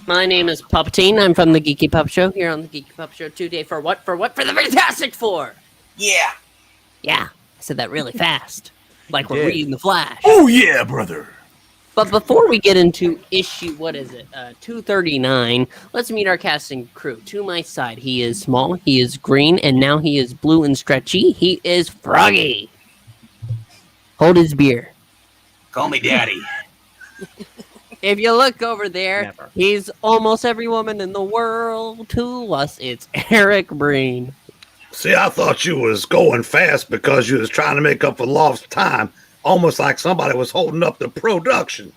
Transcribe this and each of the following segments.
My name is Puppetine. I'm from the Geeky Pup Show here on the Geeky Pup Show today. For what? For what? For the Fantastic Four! Yeah. Yeah, I said that really fast. Like we're reading The Flash. Oh, yeah, brother. But before we get into issue, 239, let's meet our casting crew. To my side, he is small, he is green, and now he is blue and stretchy. He is Froggy. Hold his beer. Call me daddy. If you look over there, Never. he's almost every woman in the world. To us, it's Eric Breen. See, I thought you was going fast because you was trying to make up for lost time, almost like somebody was holding up the production.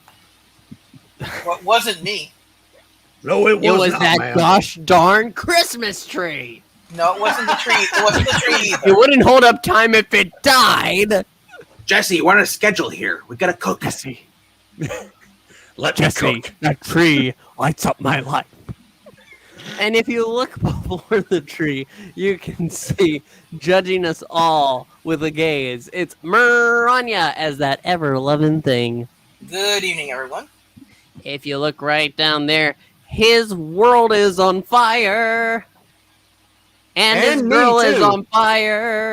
Well, it wasn't me. No, it It was was not, that man. gosh darn Christmas tree. No, it wasn't the tree. It wasn't the tree It either. wouldn't hold up time if it died. Jesse, we're on a schedule here. We gotta cook. Jesse, Let me cook. that tree lights up my life. And if you look before the tree, you can see, judging us all with a gaze, it's Miranya as that ever-loving thing. Good evening, everyone. If you look right down there, his world is on fire. And his And me girl is too. on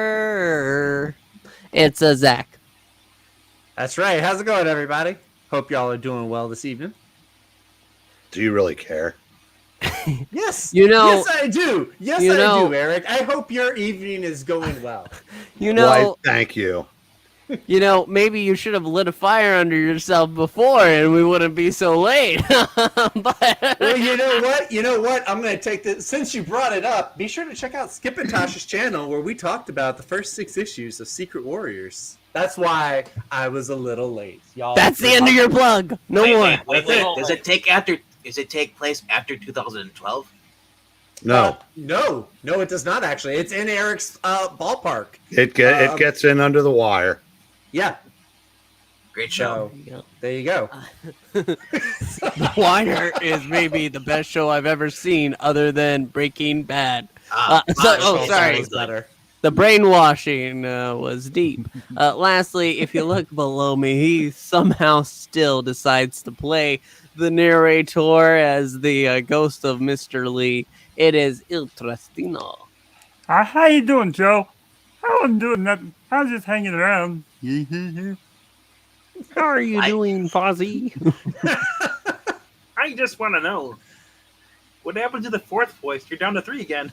fire. It's a Zach. That's right. How's it going, everybody? Hope y'all are doing well this evening. Do you really care? Yes. You know- Yes, I do. Yes, you I know- do, Eric. I hope your evening is going well. You know, Why, thank you. maybe you should have lit a fire under yourself before and we wouldn't be so late. But Well, you know what? You know what? I'm going to take this. Since you brought it up, be sure to check out Skip and Tasha's channel where we talked about the first 6 issues of Secret Warriors. That's why I was a little late, y'all. that's the end of your plug. No more. That's it. Does it take place after 2012? No, No, it does not actually. It's in Eric's ballpark. it gets in under the wire. Yeah. Great show. So there you go. The Wire is maybe the best show I've ever seen other than Breaking Bad. Sorry. Better. The brainwashing was deep. Lastly, if you look below me, he somehow still decides to play the narrator as the ghost of Mr. Lee. It is Il Trastino. How you doing, Joe? I wasn't doing nothing. I was just hanging around. How are you doing, Fozzie? I just want to know, what happened to the fourth voice? You're down to 3 again.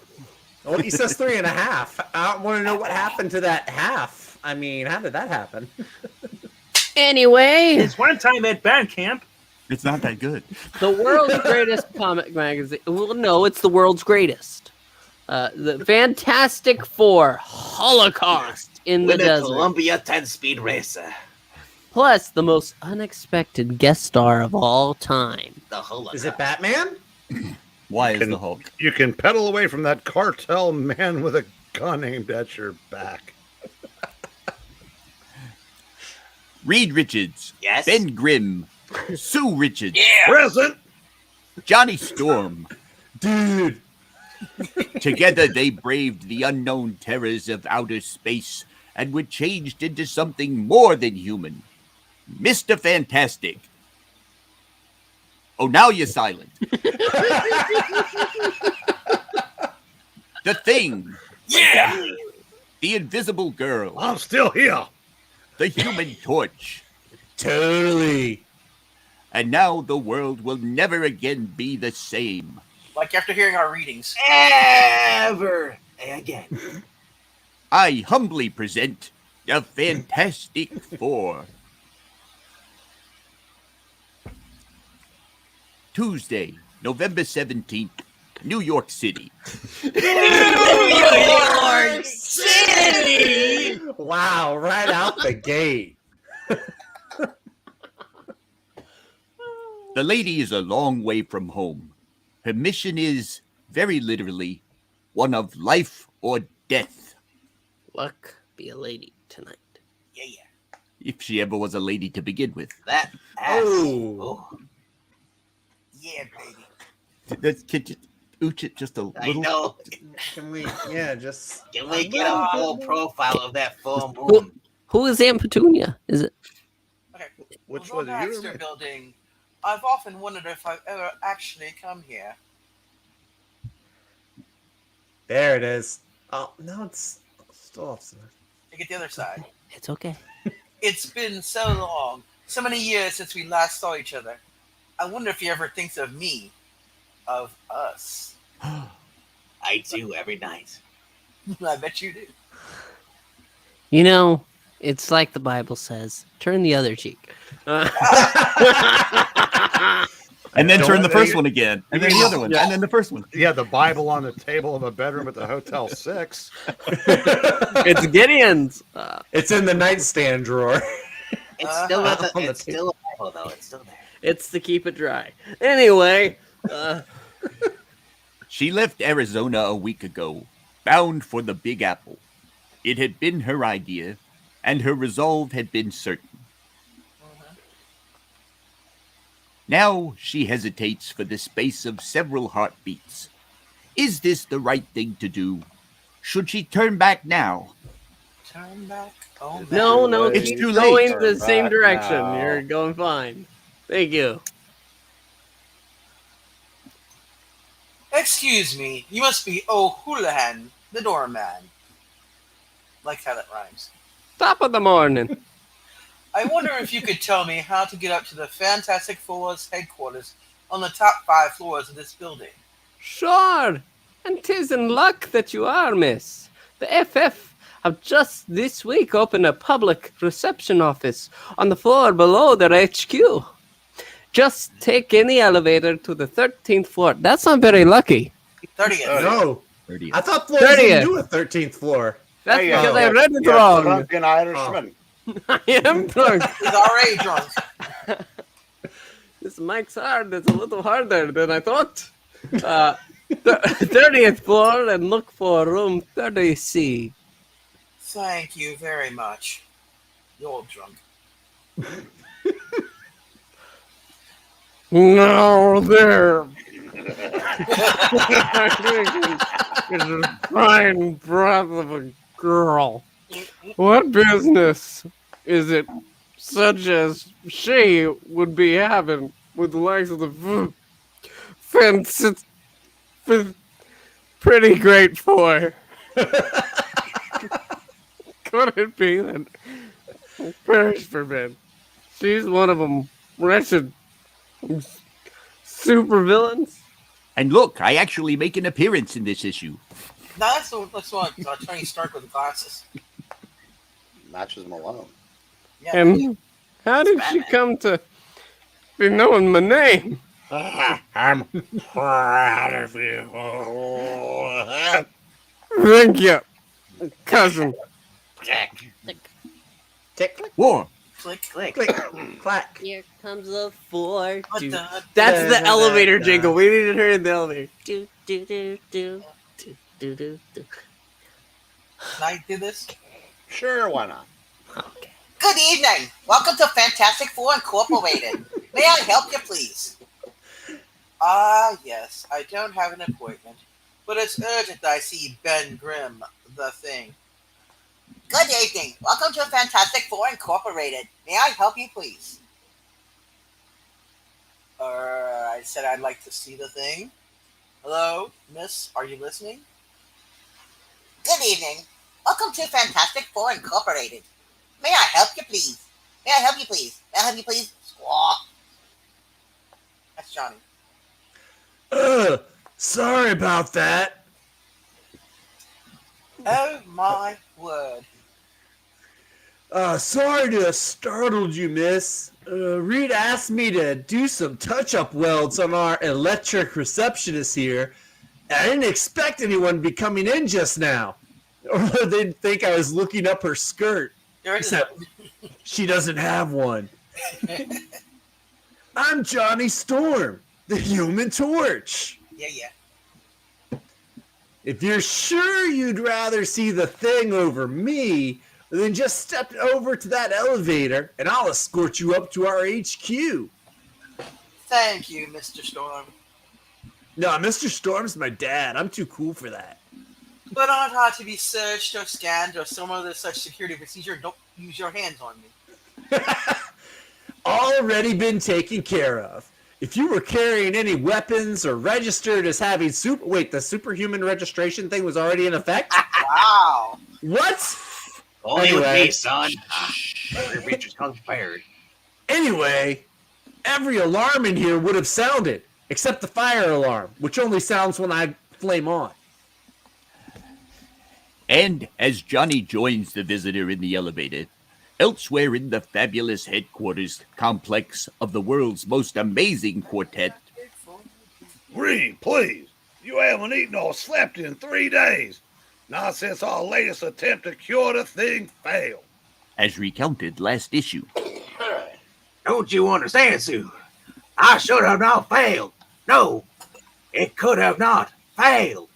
Well, he says 3.5. I want to know what happened to that half. I mean, how did that happen? Anyway, It's one time at band camp. It's not that good. the world's greatest comic magazine. Well, no, it's the world's greatest. The Fantastic Four Holocaust in the With a desert. Columbia 10-speed racer. Plus, the most unexpected guest star of all time. The Holocaust. Is it Batman? Why is Can- the Hulk? You can pedal away from that cartel man with a gun aimed at your back. Reed Richards, Yes? Ben Grimm, Sue Richards, Yeah! Present. Johnny Storm. Dude. Together they braved the unknown terrors of outer space and were changed into something more than human. Mr. Fantastic. Oh, now you're silent. The Thing. Yeah! The Invisible Girl. I'm still here. The Human Torch. Totally. And now the world will never again be the same. Like after hearing our readings. Ever again. I humbly present the Fantastic Four. Tuesday, November 17th, New York City. New York City! Wow, right out the gate. The lady is a long way from home. Her mission is, very literally, one of life or death. Luck be a lady tonight. Yeah. If she ever was a lady to begin with. That ass. Oh. Oh. Yeah, baby. Could you ooch it just a I little? know. Can we, just. Can we get a full profile of that full Who, moon? who is Aunt Petunia? Is it? Okay. Which We'll was go it? back You to or their me? building I've often wondered if I've ever actually come here. There it is. Oh, no, it's still upside. Take it the other side. It's okay. It's been so long, so many years since we last saw each other. I wonder if he ever thinks of me, of us. I do every night. I bet you do. You know, it's like the Bible says, turn the other cheek. And then Don't turn the they- first one again. And then the other one. And then the first one. Yeah, the Bible on the table of a bedroom at the Hotel 6. It's Gideon's. It's in the nightstand drawer. It's still not the, On the it's still a Bible, though. It's still there. It's to keep it dry. Anyway, She left Arizona a week ago, bound for the Big Apple. It had been her idea, and her resolve had been certain. Now she hesitates for the space of several heartbeats. Is this the right thing to do? Should she turn back now? Turn back. Oh, man. no, It's keep too going late. the same Back direction. now. You're going fine. Thank you. Excuse me, you must be O'Houlihan, the doorman. Like how that rhymes. Top of the morning. I wonder if you could tell me how to get up to the Fantastic Four's headquarters on the top 5 floors of this building. Sure. And 'tis in luck that you are, miss. The FF have just this week opened a public reception office on the floor below their HQ. Just take any elevator to the 13th floor. That's not very lucky. 30th. No. 30th. I thought floors 30th. didn't do a 13th floor. That's Hey, because I yeah, read it yeah, wrong. Drunken Irishman. I am drunk. He's already drunk. This mic's hard. It's a little harder than I thought. 30th floor and look for room 30C. Thank you very much. You're drunk. No, there. It's a fine breath of a girl. What business is it such as she would be having with the likes of the fence? It's pretty great for. Could it be that perish forbid? She's one of them wretched super villains. And look, I actually make an appearance in this issue. No, that's what Tony Stark with the glasses. Matches Malone. Yeah. And how did she come to be knowing my name? I'm proud of you. Thank you, cousin. Tick, War. Click. Click. click, clack. Here comes the four. What the? That's the Da, da, elevator da. jingle. We needed her in the elevator. Do do do do do do do do. Can I do this? Sure, why not? Okay. Good evening. Welcome to Fantastic Four Incorporated. May I help you, please? Yes. I don't have an appointment, but it's urgent that I see Ben Grimm, the Thing. Good evening. Welcome to Fantastic Four Incorporated. May I help you, please? I said I'd like to see the Thing. Hello, miss? Are you listening? Good evening. Welcome to Fantastic Four Incorporated. May I help you, please? May I help you, please? May I help you, please? Squawk. That's Johnny. Sorry about that. Oh, my word. Sorry to have startled you, miss. Reed asked me to do some touch-up welds on our electric receptionist here. I didn't expect anyone to be coming in just now. Or they'd think I was looking up her skirt. There it is. Except she doesn't have one. I'm Johnny Storm, the Human Torch. Yeah. If you're sure you'd rather see the Thing over me, then just step over to that elevator and I'll escort you up to our HQ. Thank you, Mr. Storm. No, Mr. Storm's my dad. I'm too cool for that. But aren't I to be searched or scanned or some other such security procedure? Don't use your hands on me. Already been taken care of. If you were carrying any weapons or registered as having the superhuman registration thing was already in effect? Wow. What? Only with Anyway. me, son. Your creatures come prepared. Anyway, every alarm in here would have sounded, except the fire alarm, which only sounds when I flame on. And as Johnny joins the visitor in the elevator, elsewhere in the fabulous headquarters complex of the world's most amazing quartet, Breen, please. You haven't eaten or slept in 3 days. Not since our latest attempt to cure the thing failed. as recounted last issue. Don't you understand, Sue? I should have not failed. No, it could have not failed.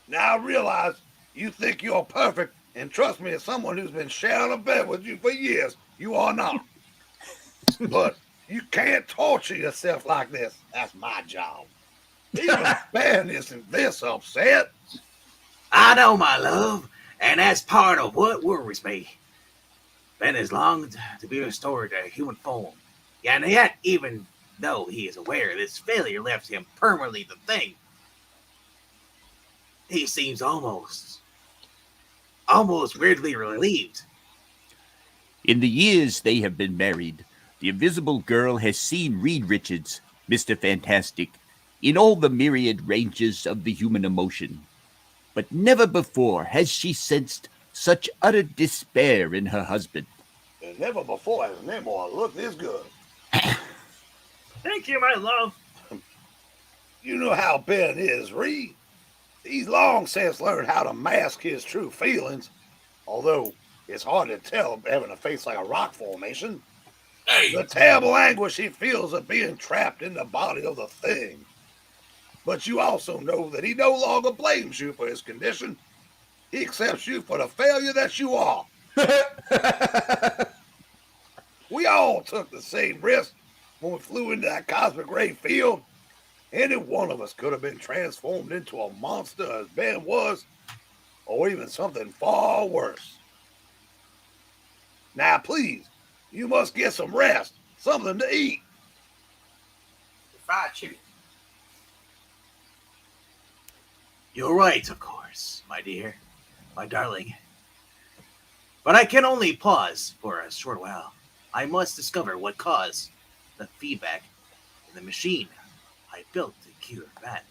Now I realize you think you're perfect, and trust me, as someone who's been sharing a bed with you for years, you are not. But you can't torture yourself like this. That's my job. Even Ben isn't this upset. I know, my love, and that's part of what worries me. Ben has longed to be restored to human form, and yet, even though he is aware this failure left him permanently the thing, he seems almost weirdly relieved. In the years they have been married, the Invisible Girl has seen Reed Richards, Mr. Fantastic, in all the myriad ranges of the human emotion. But never before has she sensed such utter despair in her husband. And never before has Nimrod looked this good. Thank you, my love. You know how Ben is, Reed. He's long since learned how to mask his true feelings, although it's hard to tell having a face like a rock formation. The terrible anguish he feels of being trapped in the body of the thing. But you also know that he no longer blames you for his condition. He accepts you for the failure that you are. We all took the same risk when we flew into that cosmic ray field. Any one of us could have been transformed into a monster as Ben was, or even something far worse. Now, please, you must get some rest, something to eat. Fried chicken. You're right, of course, my dear, my darling. But I can only pause for a short while. I must discover what caused the feedback in the machine I built to cure that.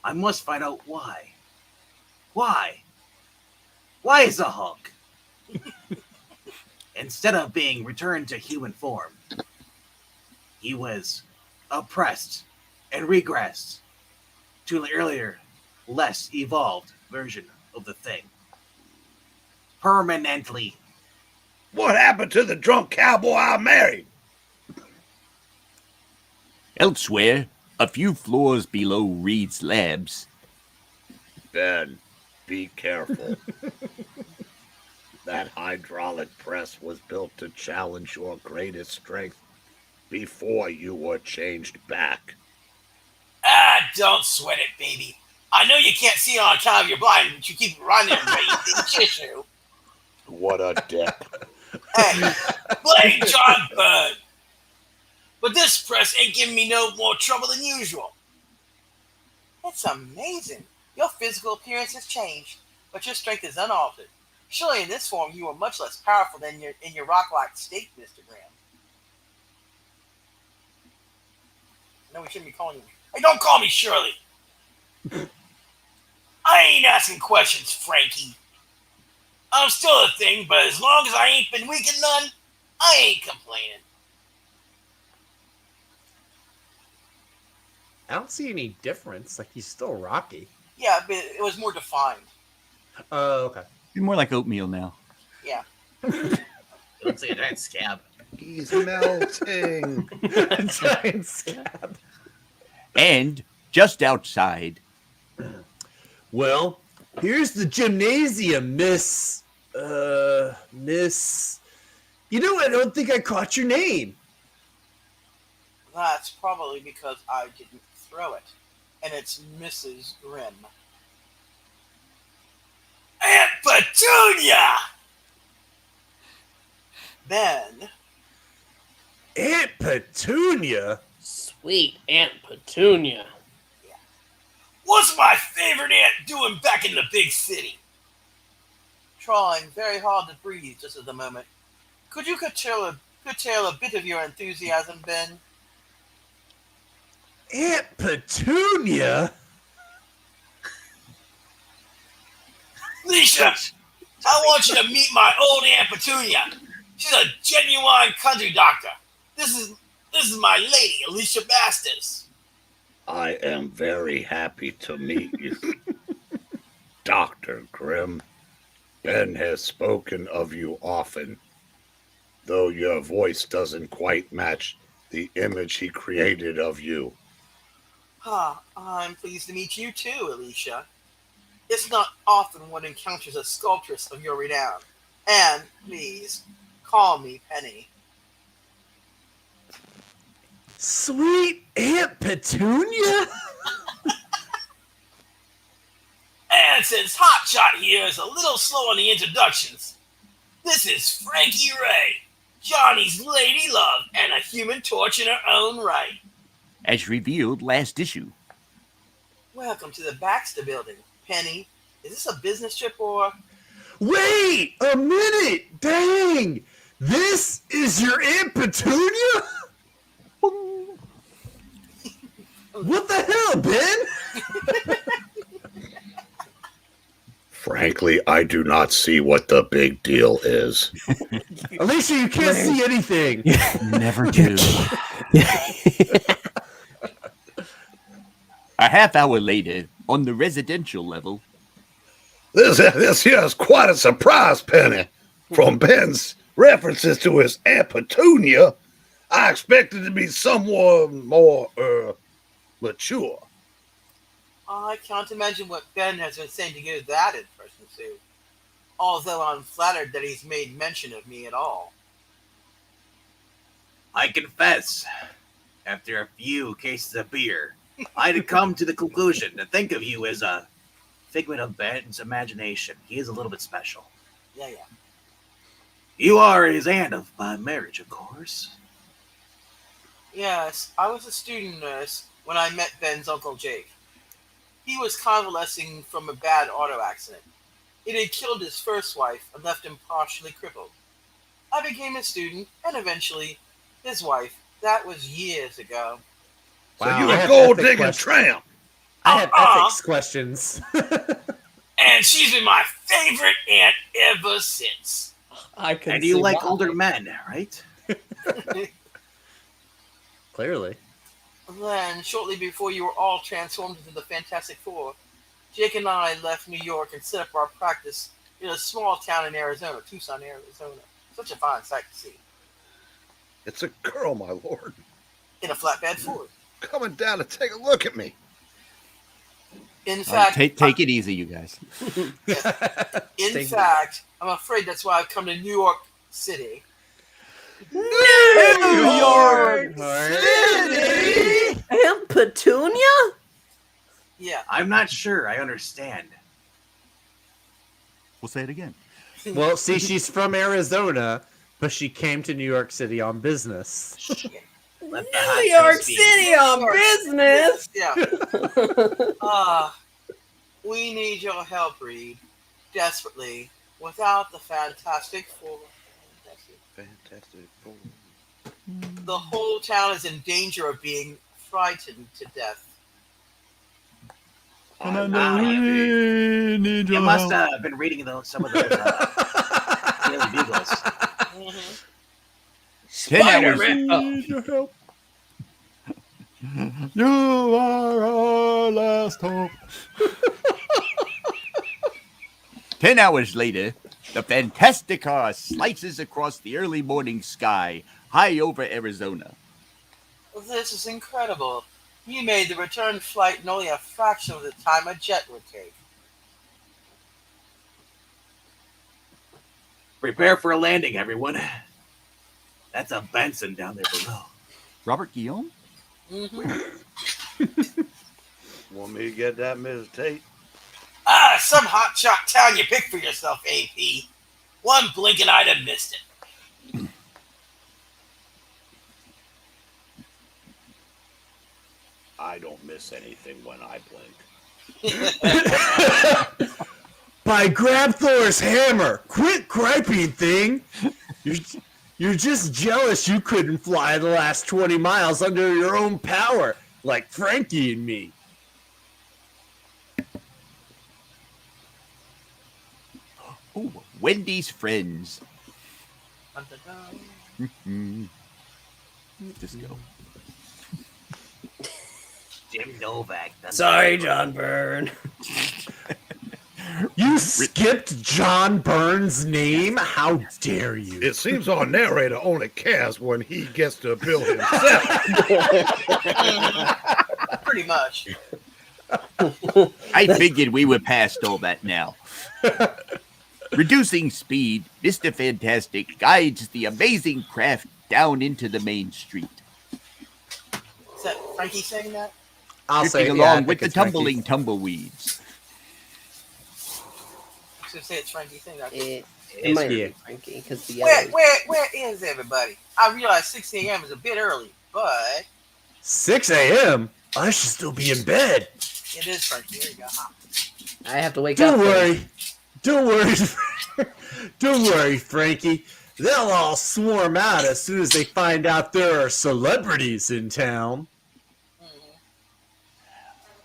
I must find out why. Why? Why is the Hulk, instead of being returned to human form, he was oppressed and regressed to an earlier, less evolved version of the thing. Permanently. What happened to the drunk cowboy I married? Elsewhere, a few floors below Reed's labs, Ben, be careful. That hydraulic press was built to challenge your greatest strength before you were changed back. Don't sweat it, baby. I know you can't see it on account of your blind, but you keep running raising tissue. What a dick. Hey, blame John Byrne. But this press ain't giving me no more trouble than usual. It's amazing. Your physical appearance has changed, but your strength is unaltered. Surely in this form you are much less powerful than in your rock-like state, Mr. Graham. No, we shouldn't be calling you. Hey, don't call me Shirley. I ain't asking questions, Frankie. I'm still a thing, but as long as I ain't been weak and none, I ain't complaining. I don't see any difference. Like, he's still Rocky. Yeah, but it was more defined. Oh, okay. he's more like oatmeal now. Yeah. It looks like a giant scab. He's melting. Giant scab. And just outside, Well, here's the gymnasium, Miss. Miss. You know, I don't think I caught your name. That's probably because I didn't throw it. And it's Mrs. Grimm. Aunt Petunia! Ben, Aunt Petunia? Sweet Aunt Petunia. What's my favorite aunt doing back in the big city? Trying very hard to breathe just at the moment. Could you curtail a bit of your enthusiasm, Ben? Aunt Petunia? Alicia, I want you to meet my old Aunt Petunia. She's a genuine country doctor. This is my lady, Alicia Bastis. I am very happy to meet you, Dr. Grimm. Ben has spoken of you often, though your voice doesn't quite match the image he created of you. I'm pleased to meet you too, Alicia. It's not often one encounters a sculptress of your renown. And please, call me Penny. Sweet Aunt Petunia? And since Hotshot here is a little slow on the introductions, this is Frankie Ray, Johnny's lady love and a human torch in her own right. As revealed last issue. Welcome to the Baxter Building. Penny, is this a business trip or... Wait a minute! Dang! This is your Aunt Petunia? What the hell, Ben? Frankly, I do not see what the big deal is. Alicia, you can't see anything. Never do. A half hour later, on the residential level. This here is quite a surprise, Penny. From Ben's references to his Aunt Petunia, I expected to be someone more, mature. I can't imagine what Ben has been saying to give that impression to. Although I'm flattered that he's made mention of me at all. I confess, after a few cases of beer, I had come to the conclusion to think of you as a figment of Ben's imagination. He is a little bit special. Yeah. You are his aunt by marriage, of course. Yes, I was a student nurse when I met Ben's Uncle Jake. He was convalescing from a bad auto accident. It had killed his first wife and left him partially crippled. I became a student and eventually his wife. That was years ago. So Wow, you I a have gold ethic digging questions. tramp. I have ethics questions. And she's been my favorite aunt ever since. I can And you see like why. older men, right? Clearly. Then, shortly before you were all transformed into the Fantastic Four, Jake and I left New York and set up our practice in a small town in Arizona, Tucson, Arizona. Such a fine sight to see. It's a girl, my lord, In a flatbed Ford. coming down to take a look at me. In fact, Take it easy, you guys. in fact, I'm afraid that's why I've come to New York City. New York City? Aunt Petunia? Yeah. I'm not sure I understand. We'll say it again. Well, see, she's from Arizona, but she came to New York City on business. Let the hot New York girl speak. City on business? Yeah. We need your help, Reed. Desperately. Without the Fantastic Four. Fantastic. The whole town is in danger of being frightened to death. You must have been reading some of those Daily Bugles. Mm-hmm. 10 hours. Spider-Man. You are our last hope. 10 hours later, the Fantastica slices across the early morning sky, high over Arizona. This is incredible. You made the return flight in only a fraction of the time a jet would take. Prepare for a landing, everyone. That's a Benson down there below. Robert Guillaume? Mm-hmm. Want me to get that, Mrs. Tate? Some hotshot town you picked for yourself, AP. One blink and I'd have missed it. I don't miss anything when I blink. By grab Thor's hammer! Quit griping, thing! You're just jealous you couldn't fly the last 20 miles under your own power, like Frankie and me. Oh, Wendy's friends. Just go. Jim Novak. Sorry, John Byrne. You skipped John Byrne's name? How dare you? It seems our narrator only cares when he gets to bill himself. Pretty much. I figured we were past all that now. Reducing speed, Mr. Fantastic guides the amazing craft down into the main street. Is that Frankie saying that? I'll Drifting say along I with think the it's Frankie. tumbling tumbleweeds. I was gonna say it's Frankie saying that. It might Yeah. be Frankie, because the Where is everybody? I realize 6 a.m. is a bit early, but 6 a.m.? I should still be in bed. it is Frankie. There you go. I have to wake Don't up. worry. Don't worry. Don't worry, Frankie. They'll all swarm out as soon as they find out there are celebrities in town.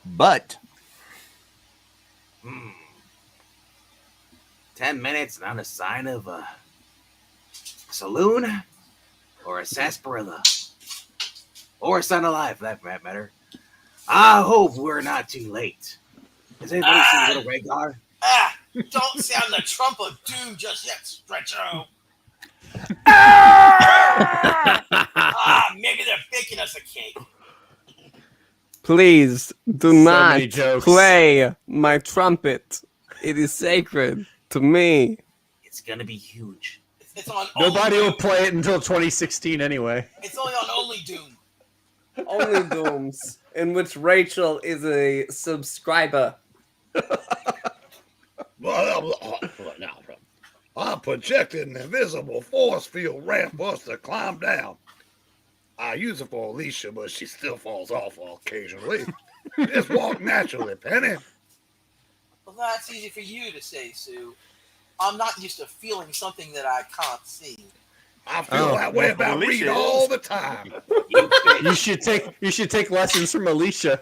But 10 minutes, not a sign of a saloon or a sarsaparilla or a sun alive, for that matter. I hope we're not too late. Has anybody seen Little Rhaegar? Don't sound the trump of doom just yet, Stretcho. Maybe they're baking us a cake. Please do So not many jokes. play my trumpet. It is sacred to me. It's gonna be huge. It's on. Nobody only will play it until 2016 anyway. It's only on Only Doom. Only Dooms, in which Rachel is a subscriber. Well, now, I'm projecting an invisible force field ramp for us to climb down. I use it for Alicia, but she still falls off occasionally. Just walk naturally, Penny. Well, that's easy for you to say, Sue. I'm not used to feeling something that I can't see. I feel that way about Reed all the time. You should take lessons from Alicia.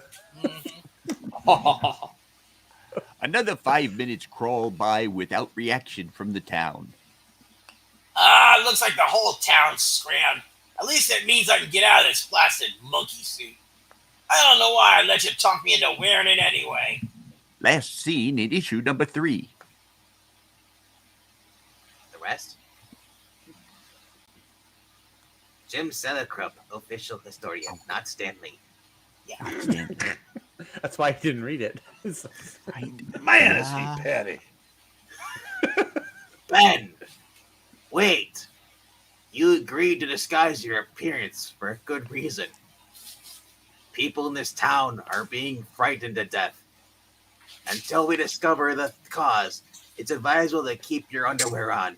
another 5 minutes crawl by without reaction from the town. Looks like the whole town's scrammed. At least that means I can get out of this blasted monkey suit. I don't know why I let you talk me into wearing it anyway. Last seen in issue number 3. The rest? Jim Sellerkrupp, official historian, not Stanley. Yeah. That's why I didn't read it. Man, is he petty. Ben! Wait! You agreed to disguise your appearance for a good reason. People in this town are being frightened to death. Until we discover the cause, it's advisable to keep your underwear on.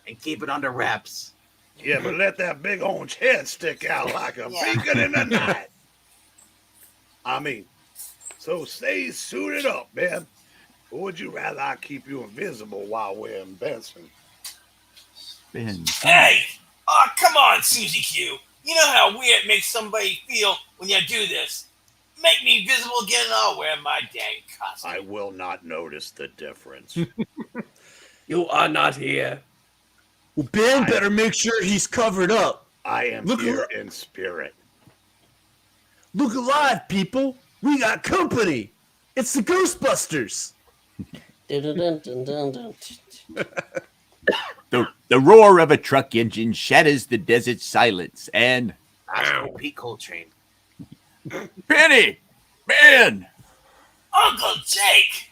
And keep it under wraps. Yeah, but let that big orange head stick out like a beacon in the night. I mean, so stay suited up, Ben. Or would you rather I keep you invisible while we're in Benson? Ben. Hey! Come on, Susie Q. You know how weird it makes somebody feel when you do this. Make me visible again and I'll wear my dang costume. I will not notice the difference. You are not here. Well, Ben better make sure he's covered up. I am Look here who- in spirit. Look alive, people. We got company. It's the Ghostbusters. Dun-dun-dun-dun-dun-dun. The roar of a truck engine shatters the desert silence, and That's Pete Coltrane. Penny! Ben! Uncle Jake!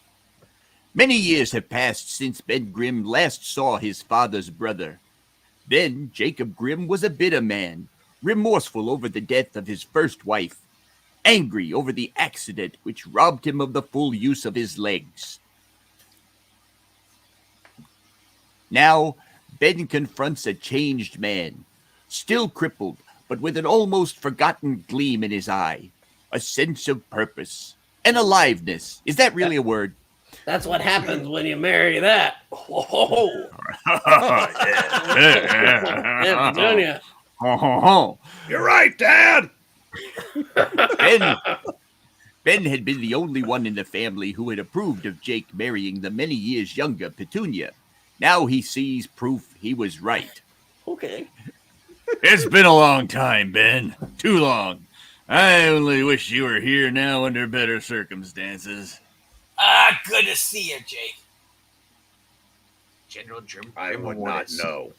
Many years have passed since Ben Grimm last saw his father's brother. Then Jacob Grimm was a bitter man, remorseful over the death of his first wife, angry over the accident which robbed him of the full use of his legs. Now, Ben confronts a changed man, still crippled, but with an almost forgotten gleam in his eye, a sense of purpose, and aliveness. Is that really a word? That's what happens when you marry that. Whoa. Aunt Petunia. You're right, Dad. Ben had been the only one in the family who had approved of Jake marrying the many years younger Petunia. Now he sees proof he was right. Okay. It's been a long time, Ben. Too long. I only wish you were here now under better circumstances. Good to see you, Jake. General Jim. I would not know.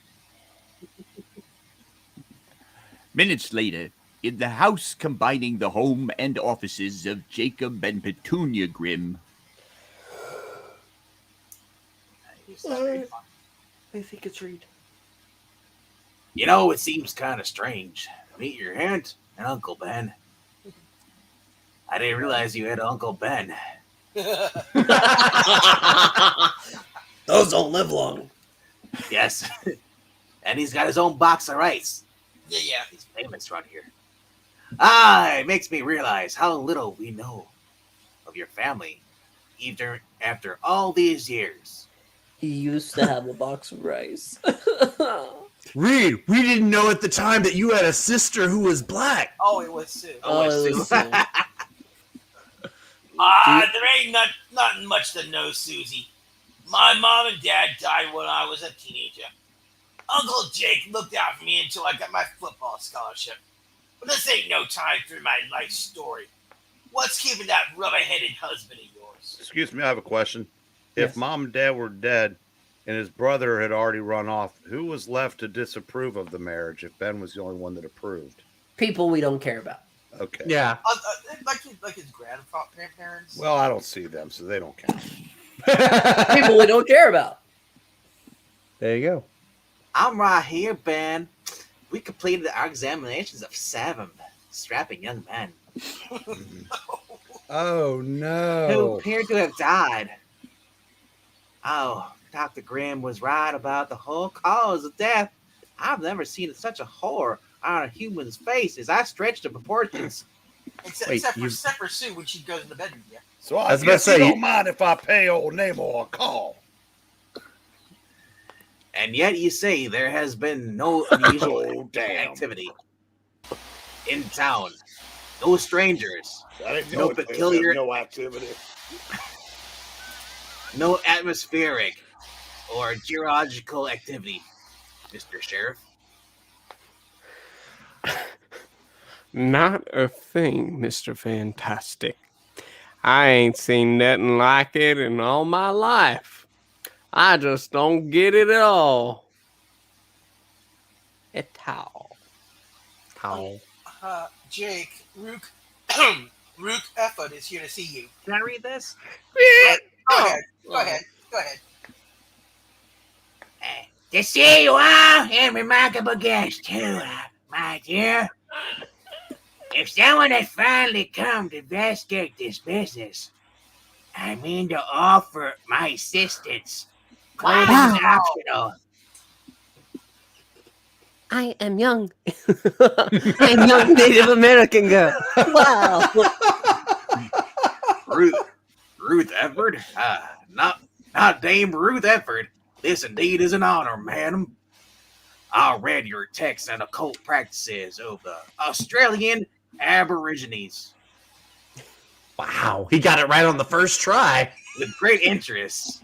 Minutes later, in the house combining the home and offices of Jacob and Petunia Grimm. I think it's Reed. You know, it seems kind of strange. Meet your aunt and Uncle Ben. I didn't realize you had Uncle Ben. Those don't live long. Yes. And he's got his own box of rice. Yeah. He's famous around here. It makes me realize how little we know of your family, even after all these years. He used to have a box of rice. Reed, we didn't know at the time that you had a sister who was black. Oh, it was Sue. It was Sue. There ain't nothing much to know, Susie. My mom and dad died when I was a teenager. Uncle Jake looked out for me until I got my football scholarship. But this ain't no time for my life story. What's keeping that rubber-headed husband of yours? Excuse me, I have a question. Yes. If Mom and Dad were dead and his brother had already run off, who was left to disapprove of the marriage if Ben was the only one that approved? People we don't care about. Okay. Yeah. Like his grandparents? Well, I don't see them, so they don't count. People we don't care about. There you go. I'm right here, Ben. We completed our examinations of 7 strapping young men Oh, who no. appeared to have died. Oh, Dr. Grimm was right about the whole cause of death. I've never seen such a horror on a human's face as I stretched the proportions. Except for Sue when she goes in the bedroom, yeah. So I was about guess to you say, don't mind if I pay old Nemo a call. And yet you say there has been no unusual Oh, damn. activity in town. No strangers. I didn't No know it- peculiar- no activity. No atmospheric or geological activity, Mr. Sheriff. Not a thing, Mr. Fantastic. I ain't seen nothing like it in all my life. I just don't get it at all. At all. Jake, Rook Efford is here to see you. Can I read this? Go ahead. To see you all and remarkable guests too, my dear. If someone has finally come to investigate this business, I mean to offer my assistance. Clothing is optional. I am young. I'm young Native American girl. Wow. Ruth Efford? Not Dame Ruth Efford. This indeed is an honor, madam. I read your texts and occult practices of the Australian Aborigines Wow. He got it right on the first try. with great interest.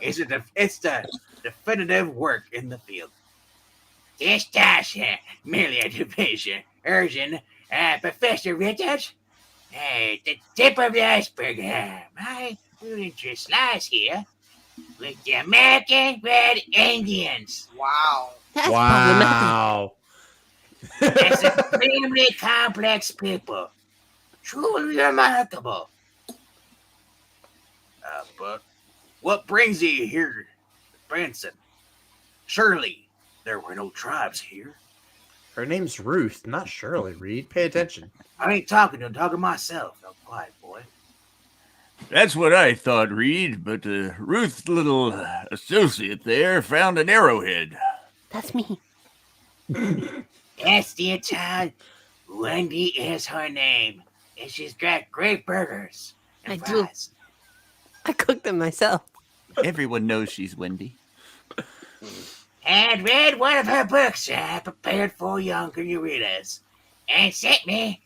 It's the definitive work in the field. This task merely a division, urgent, Professor Richards. The tip of the iceberg. My real interest lies here with the American Red Indians. Wow. That's problematic. Wow. A supremely complex people. Truly remarkable. But what brings you here, Branson? Surely there were no tribes here. Her name's Ruth, not Shirley, Reed. Pay attention. I ain't talking to him, I'm talking to myself. No, quiet, boy. That's what I thought, Reed, but Ruth's little associate there found an arrowhead. That's me. Yes, dear child. Wendy is her name. And she's got great burgers and I do. fries. I cooked them myself. Everyone knows she's Wendy. And read one of her books prepared for younger readers. And sent me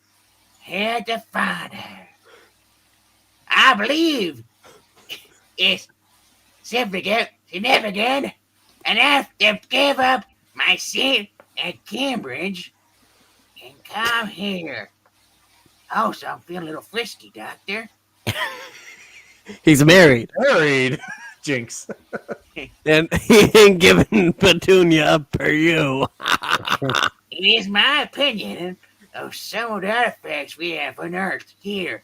here to find her. I believe it's significant enough to give up my seat at Cambridge and come here. Also, I'm feeling a little frisky, Doctor. He's married. Married. Jinx. And he ain't giving Petunia up for you. It is my opinion of some of the artifacts we have unearthed here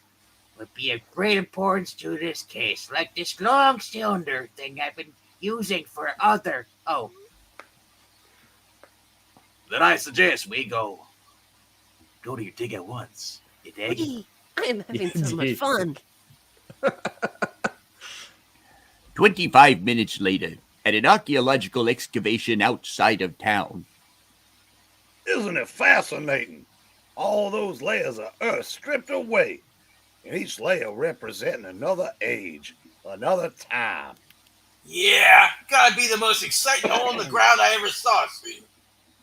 would be of great importance to this case, like this long cylinder thing I've been using for other. Oh. Then I suggest we go to your dig at once. You dig? Wee, I'm having so much fun. 25 minutes later, at an archaeological excavation outside of town. Isn't it fascinating? All those layers of earth stripped away, and each layer representing another age, another time. Yeah, gotta be the most exciting hole in the ground I ever saw, Steve.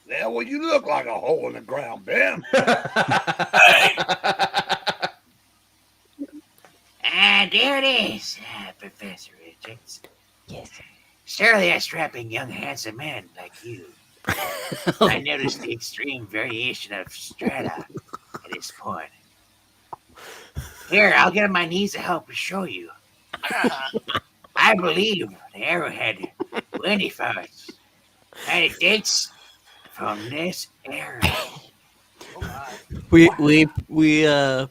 Yeah, well, you look like a hole in the ground, Ben. Hey, And there it is, Professor Richards. Yes. Surely a strapping young handsome man like you. I noticed the extreme variation of strata at this point. Here, I'll get on my knees to help show you. I believe the arrowhead Wendy found, and it dates from this era. We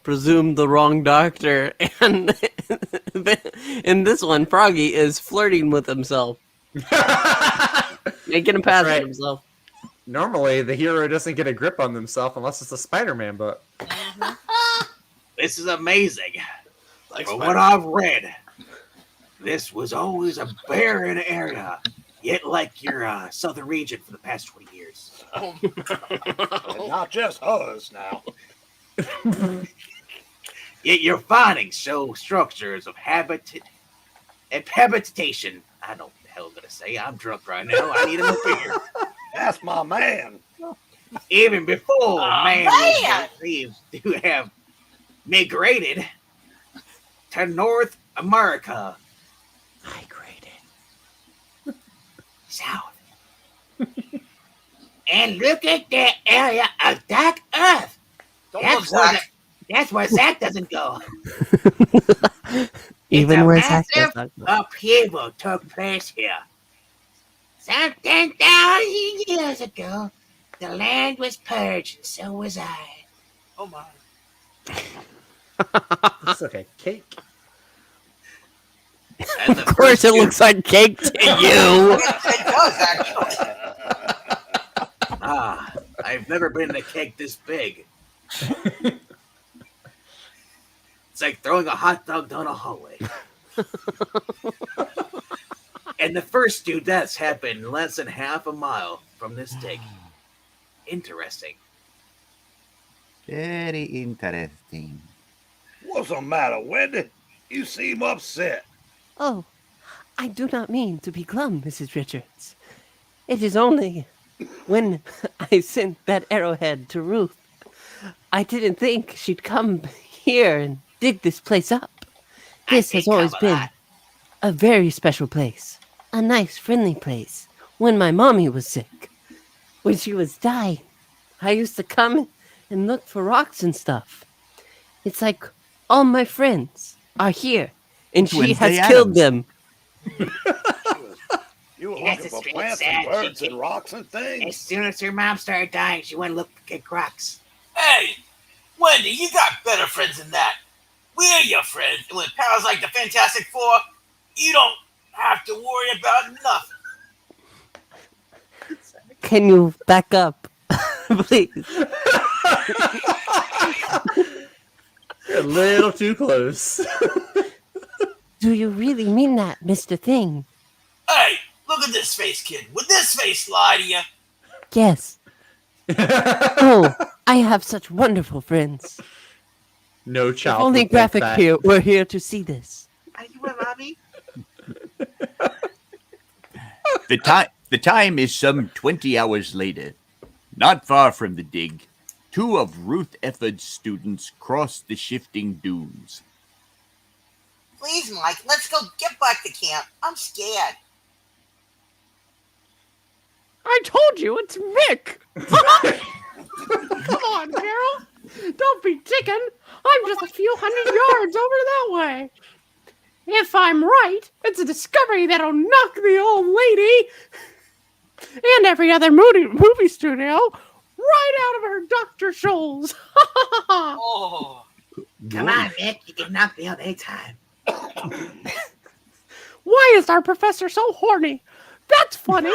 presumed the wrong doctor, and in this one, Froggy is flirting with himself, making a pass at himself. Normally, the hero doesn't get a grip on themselves unless it's a Spider-Man book. This is amazing. like From what I've read, this was always a barren area, yet like your southern region for the past 20 years. And not just us now. Yet your findings show structures of habitation. I don't know what the hell I'm going to say. I'm drunk right now. I need a beer. That's my man. Even before man was man. believed to have migrated to North America. Migrated. South. And look at that area of dark earth. Don't look, That's where, Zach. that's where Zach doesn't go. Even It's a where Zach massive does not go. upheaval took place here. Some 10,000 years ago, the land was purged, and so was I. Oh my. Looks like a cake. And the Of course, first it looks like cake to you. It does, actually. I've never been in a cake this big. It's like throwing a hot dog down a hallway. And the first 2 deaths happened less than half a mile from this dig. Interesting. Very interesting. What's the matter, Wendy? You seem upset. Oh, I do not mean to be glum, Mrs. Richards. It is only when I sent that arrowhead to Ruth, I didn't think she'd come here and dig this place up. This has always been a very special place. A nice, friendly place. When my mommy was sick, when she was dying, I used to come and look for rocks and stuff. It's like all my friends are here, and she Wednesday has killed Addams. them. You were That's looking a for straight plants sad and birds chicken. and rocks and As things. soon as her mom started dying, she went to look at rocks. Hey, Wendy, you got better friends than that. We're your friends, and with powers like the Fantastic Four, you don't have to worry about nothing. Can you back up, please? You're a little too close. Do you really mean that, Mr. Thing? Hey, look at this face, kid. Would this face lie to you? Yes. Oh, I have such wonderful friends. No If child. only looked like Graphic that. here were here to see this. Are you a mommy? The time is some 20 hours later. Not far from the dig, two of Ruth Efford's students cross the shifting dunes. Please, Mike, let's go get back to camp. I'm scared. I told you it's Mick. Come on, Carol. Don't be ticking. I'm just a few hundred yards over that way. If I'm right, it's a discovery that'll knock the old lady and every other movie studio right out of her Dr. Scholl's. Oh, Come on, Mick. You get knocked out anytime. Why is our professor so horny? That's funny.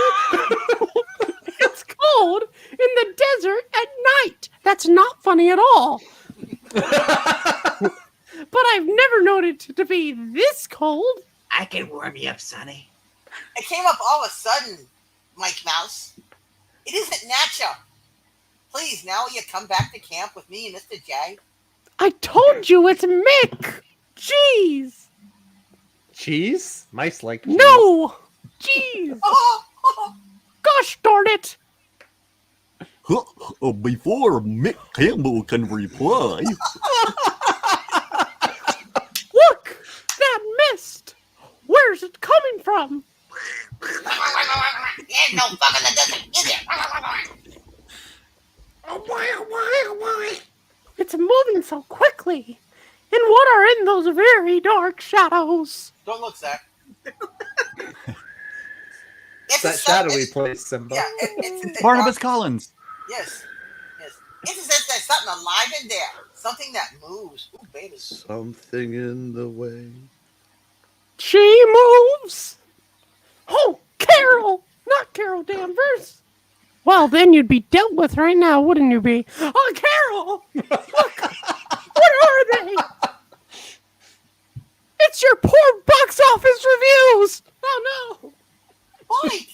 It's cold in the desert at night. That's not funny at all. But I've never known it to be this cold. I can warm you up, Sonny. it came up all of a sudden, Mike Mouse. It isn't natural. Please, now will you come back to camp with me and Mr. J? I told you it's Mick. Jeez. Cheese? Mice like cheese. No. Jeez. Gosh darn it. Before Mick Campbell can reply. Look, that mist. Where's it coming from? Ain't no fuck in the desert, is there? It's moving so quickly. And what are in those very dark shadows? Don't look, Zach. That shadowy place, Simba. Yeah, it's Barnabas Collins. Yes. It says there's something alive in there. Something that moves. Ooh, baby. Something in the way. She moves. Oh, Carol. Not Carol Danvers. Well, then you'd be dealt with right now, wouldn't you be? Oh, Carol. Look. What are they? It's your poor box office reviews. Oh, no. Mike!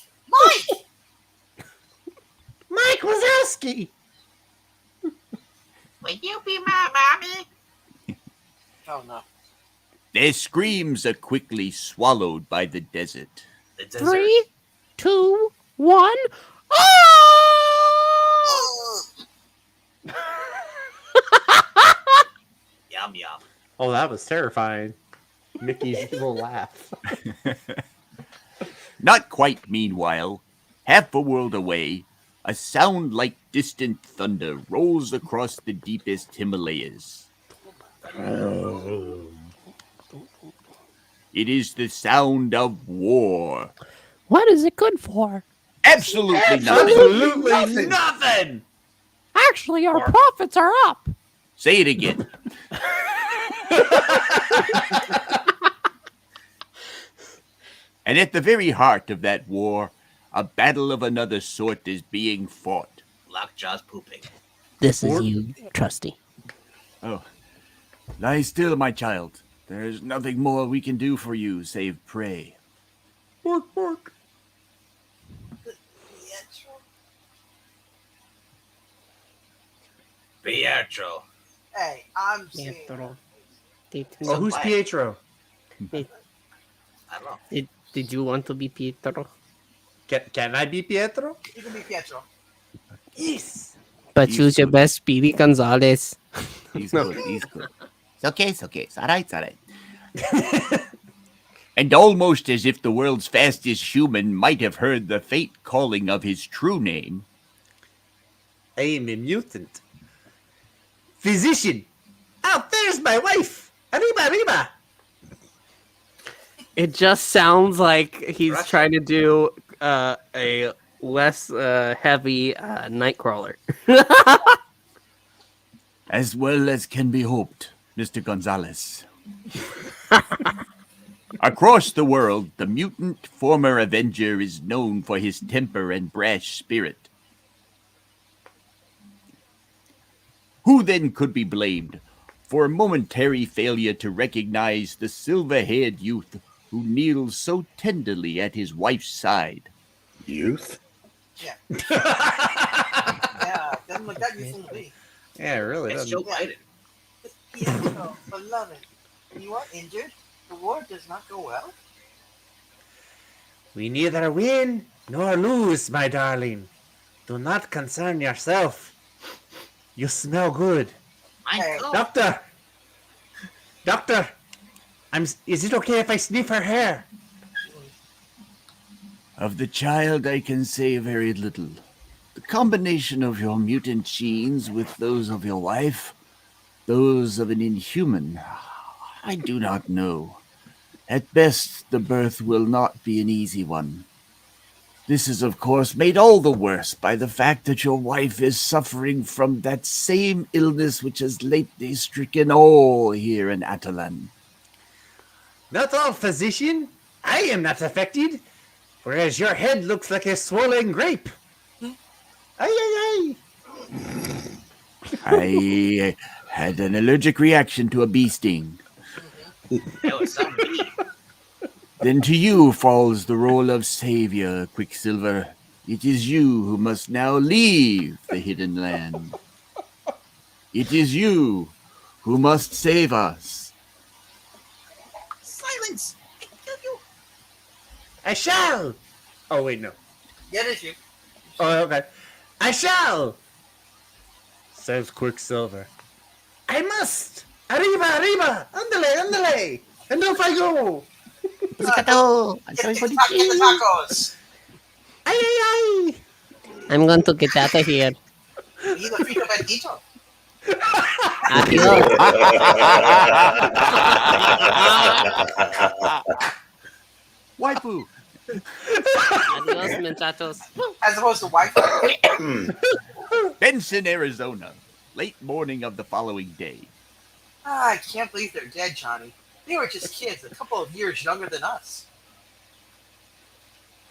Mike Wazowski. Would you be my mommy? Oh, no. Their screams are quickly swallowed by the desert. The desert. 3, 2, 1. Oh! Yum, yum. Oh, that was terrifying. Mickey's little laugh. Not quite meanwhile, half a world away, a sound like distant thunder rolls across the deepest Himalayas. It is the sound of war. What is it good for? Absolutely nothing. Absolutely nothing. Actually, our profits are up. Say it again. And at the very heart of that war, a battle of another sort is being fought. Lockjaw's pooping. This is you, Trusty. Oh, lie still, my child. There's nothing more we can do for you save pray. Bork, bork. Pietro. Hey, I'm seeing. Pietro. Oh, who's Pietro? I don't know. Did you want to be Pietro? Can I be Pietro? You can be Pietro. Yes. But He's choose your good. best, Speedy Gonzalez. He's good. He's good. It's okay. It's okay. It's all right. It's all right. And almost as if the world's fastest human might have heard the faint calling of his true name, I am a mutant. Physician. Oh, there's my wife. Arriba, arriba. It just sounds like he's Russian. trying to do a less heavy Nightcrawler. As well as can be hoped, Mr. Gonzalez. across the world, the mutant former Avenger is known for his temper and brash spirit. Who then could be blamed for a momentary failure to recognize the silver-haired youth who kneels so tenderly at his wife's side? Youth? Yeah. Yeah. Something like that used to be. Yeah, it really It's doesn't. Joe Biden. Pietro, beloved, you are injured. The war does not go well. We neither win nor lose, my darling. Do not concern yourself. You smell good. Hey. Doctor! Doctor! Is it okay if I sniff her hair? Of the child, I can say very little. The combination of your mutant genes with those of your wife, those of an Inhuman, I do not know. At best, the birth will not be an easy one. This is, of course, made all the worse by the fact that your wife is suffering from that same illness which has lately stricken all here in Attilan. Not all, physician. I am not affected. Whereas your head looks like a swollen grape. Ay, ay, ay. I had an allergic reaction to a bee sting. That was some bee. Then to you falls the role of savior, Quicksilver. It is you who must now leave the hidden land. It is you who must save us. Silence! I can kill you. I shall. Oh, wait, no. Yeah, it is you. Oh, okay. I shall, says Quicksilver. I must. Arriba, arriba. Andale, andale. And off I go. Get the tacos. Ay, ay, ay. I'm going to get out of here. Be the frito bandito. Adios. Waifu! Adios, muchachos. As opposed to Wi-Fi. Benson, Arizona. Late morning of the following day. I can't believe they're dead, Johnny. They were just kids, a couple of years younger than us.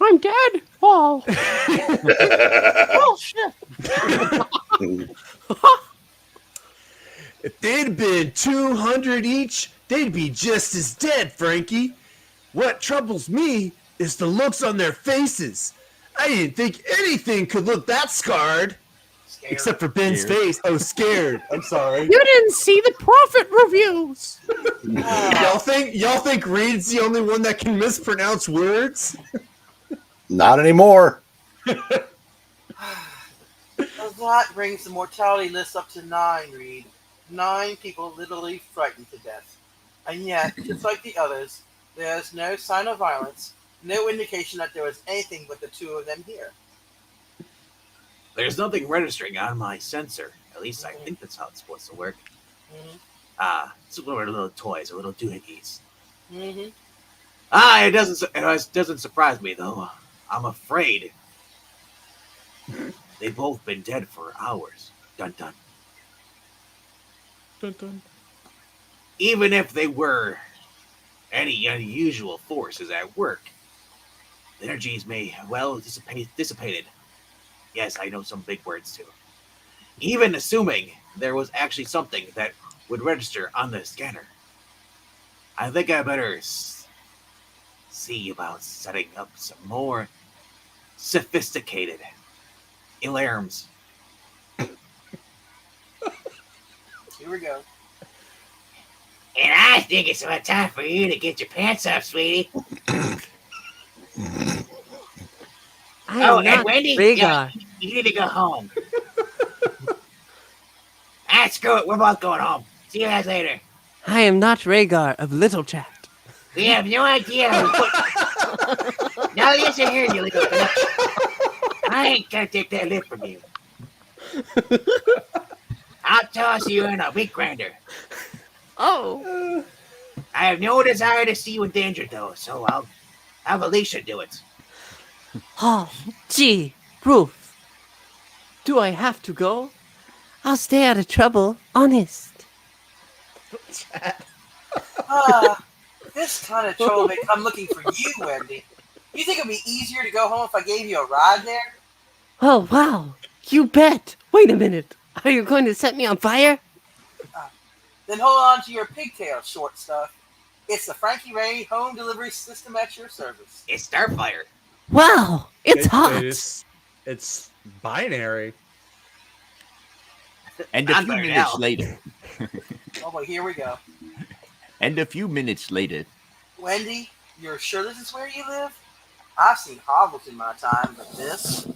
I'm dead. Oh. Oh, shit. If they'd been 200 each, they'd be just as dead, Frankie. What troubles me is the looks on their faces. I didn't think anything could look that scarred. Scared. Except for Ben's face. Oh, scared. I'm sorry. You didn't see the profit reviews. Y'all think Reed's the only one that can mispronounce words? Not anymore. That brings the mortality list up to 9, Reed. 9 people literally frightened to death. And yet, just like the others, there's no sign of violence, no indication that there was anything but the 2 of them here. There's nothing registering on my sensor. At least I think that's how it's supposed to work. It's a little toys, a little doohickeys. It doesn't surprise me though. I'm afraid they've both been dead for hours. Dun dun. Dun, dun. Even if they were any unusual forces at work, the energies may well dissipated. Yes, I know some big words too. Even assuming there was actually something that would register on the scanner, I think I better see about setting up some more sophisticated alarms. Here we go. And I think it's about time for you to get your pants up, sweetie. And Wendy, you need to go home. Screw it, we're both going home. See you guys later. I am not Rhaegar of Little Chat. We have no idea how we put... Now listen here, you little bitch. I ain't gonna take that lift from you. I'll toss you in a wheat grinder. Oh. I have no desire to see you in danger, though, so I'll have Alicia do it. Oh, gee, Ruth. Do I have to go? I'll stay out of trouble, honest. This kind of trouble may come looking for you, Wendy. You think it'd be easier to go home if I gave you a ride there? Oh, wow. You bet. Wait a minute. Are you going to set me on fire? Then hold on to your pigtail, short stuff. It's the Frankie Ray home delivery system at your service. It's Starfire. Wow, it's hot. It's binary. And a I'm few there minutes now. later, Oh boy, here we go. Wendy, you're sure this is where you live? I've seen hovels in my time, but this.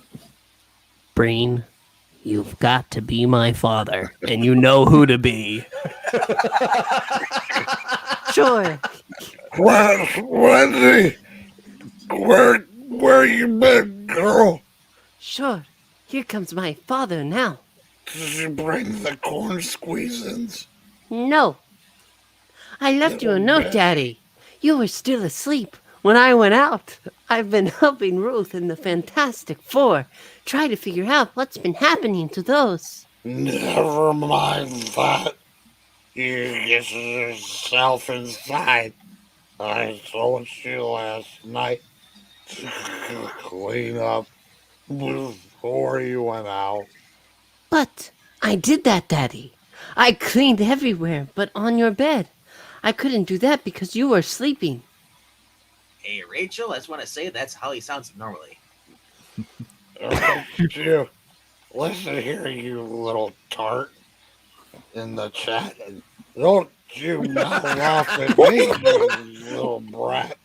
Breen, you've got to be my father, and you know who to be. Sure. Wendy, where you been, girl? Sure. Here comes my father now. Did you bring the corn squeezins? No. I left you a Little note, bitch. Daddy. You were still asleep when I went out. I've been helping Ruth and the Fantastic Four try to figure out what's been happening to those. Never mind that. You get yourself inside. I told you last night to clean up before you went out. But I did that, Daddy. I cleaned everywhere but on your bed. I couldn't do that because you were sleeping. Hey, Rachel, I just want to say that's how he sounds normally. Don't you listen here, you little tart in the chat. And don't you mouth off at me, you little brat.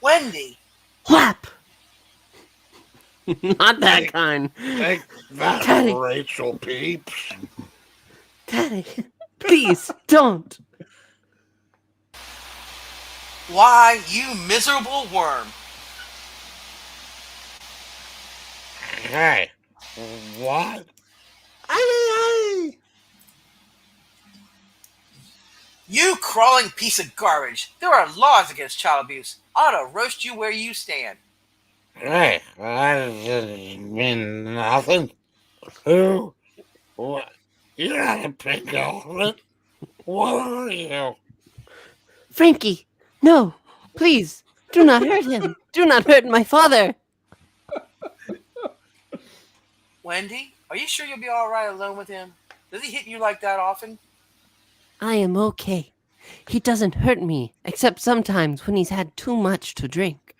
Wendy! Whap! Not that kind. Take that, Daddy. Rachel Peeps. Daddy, please don't. Why, you miserable worm! Hey, what? You crawling piece of garbage! There are laws against child abuse. I ought to roast you where you stand. Hey, that doesn't mean nothing. Who? What? You're not a pink elephant. What are you? Frankie, no, please, do not hurt him. Do not hurt my father. Wendy, are you sure you'll be alright alone with him? Does he hit you like that often? I am okay. He doesn't hurt me, except sometimes when he's had too much to drink.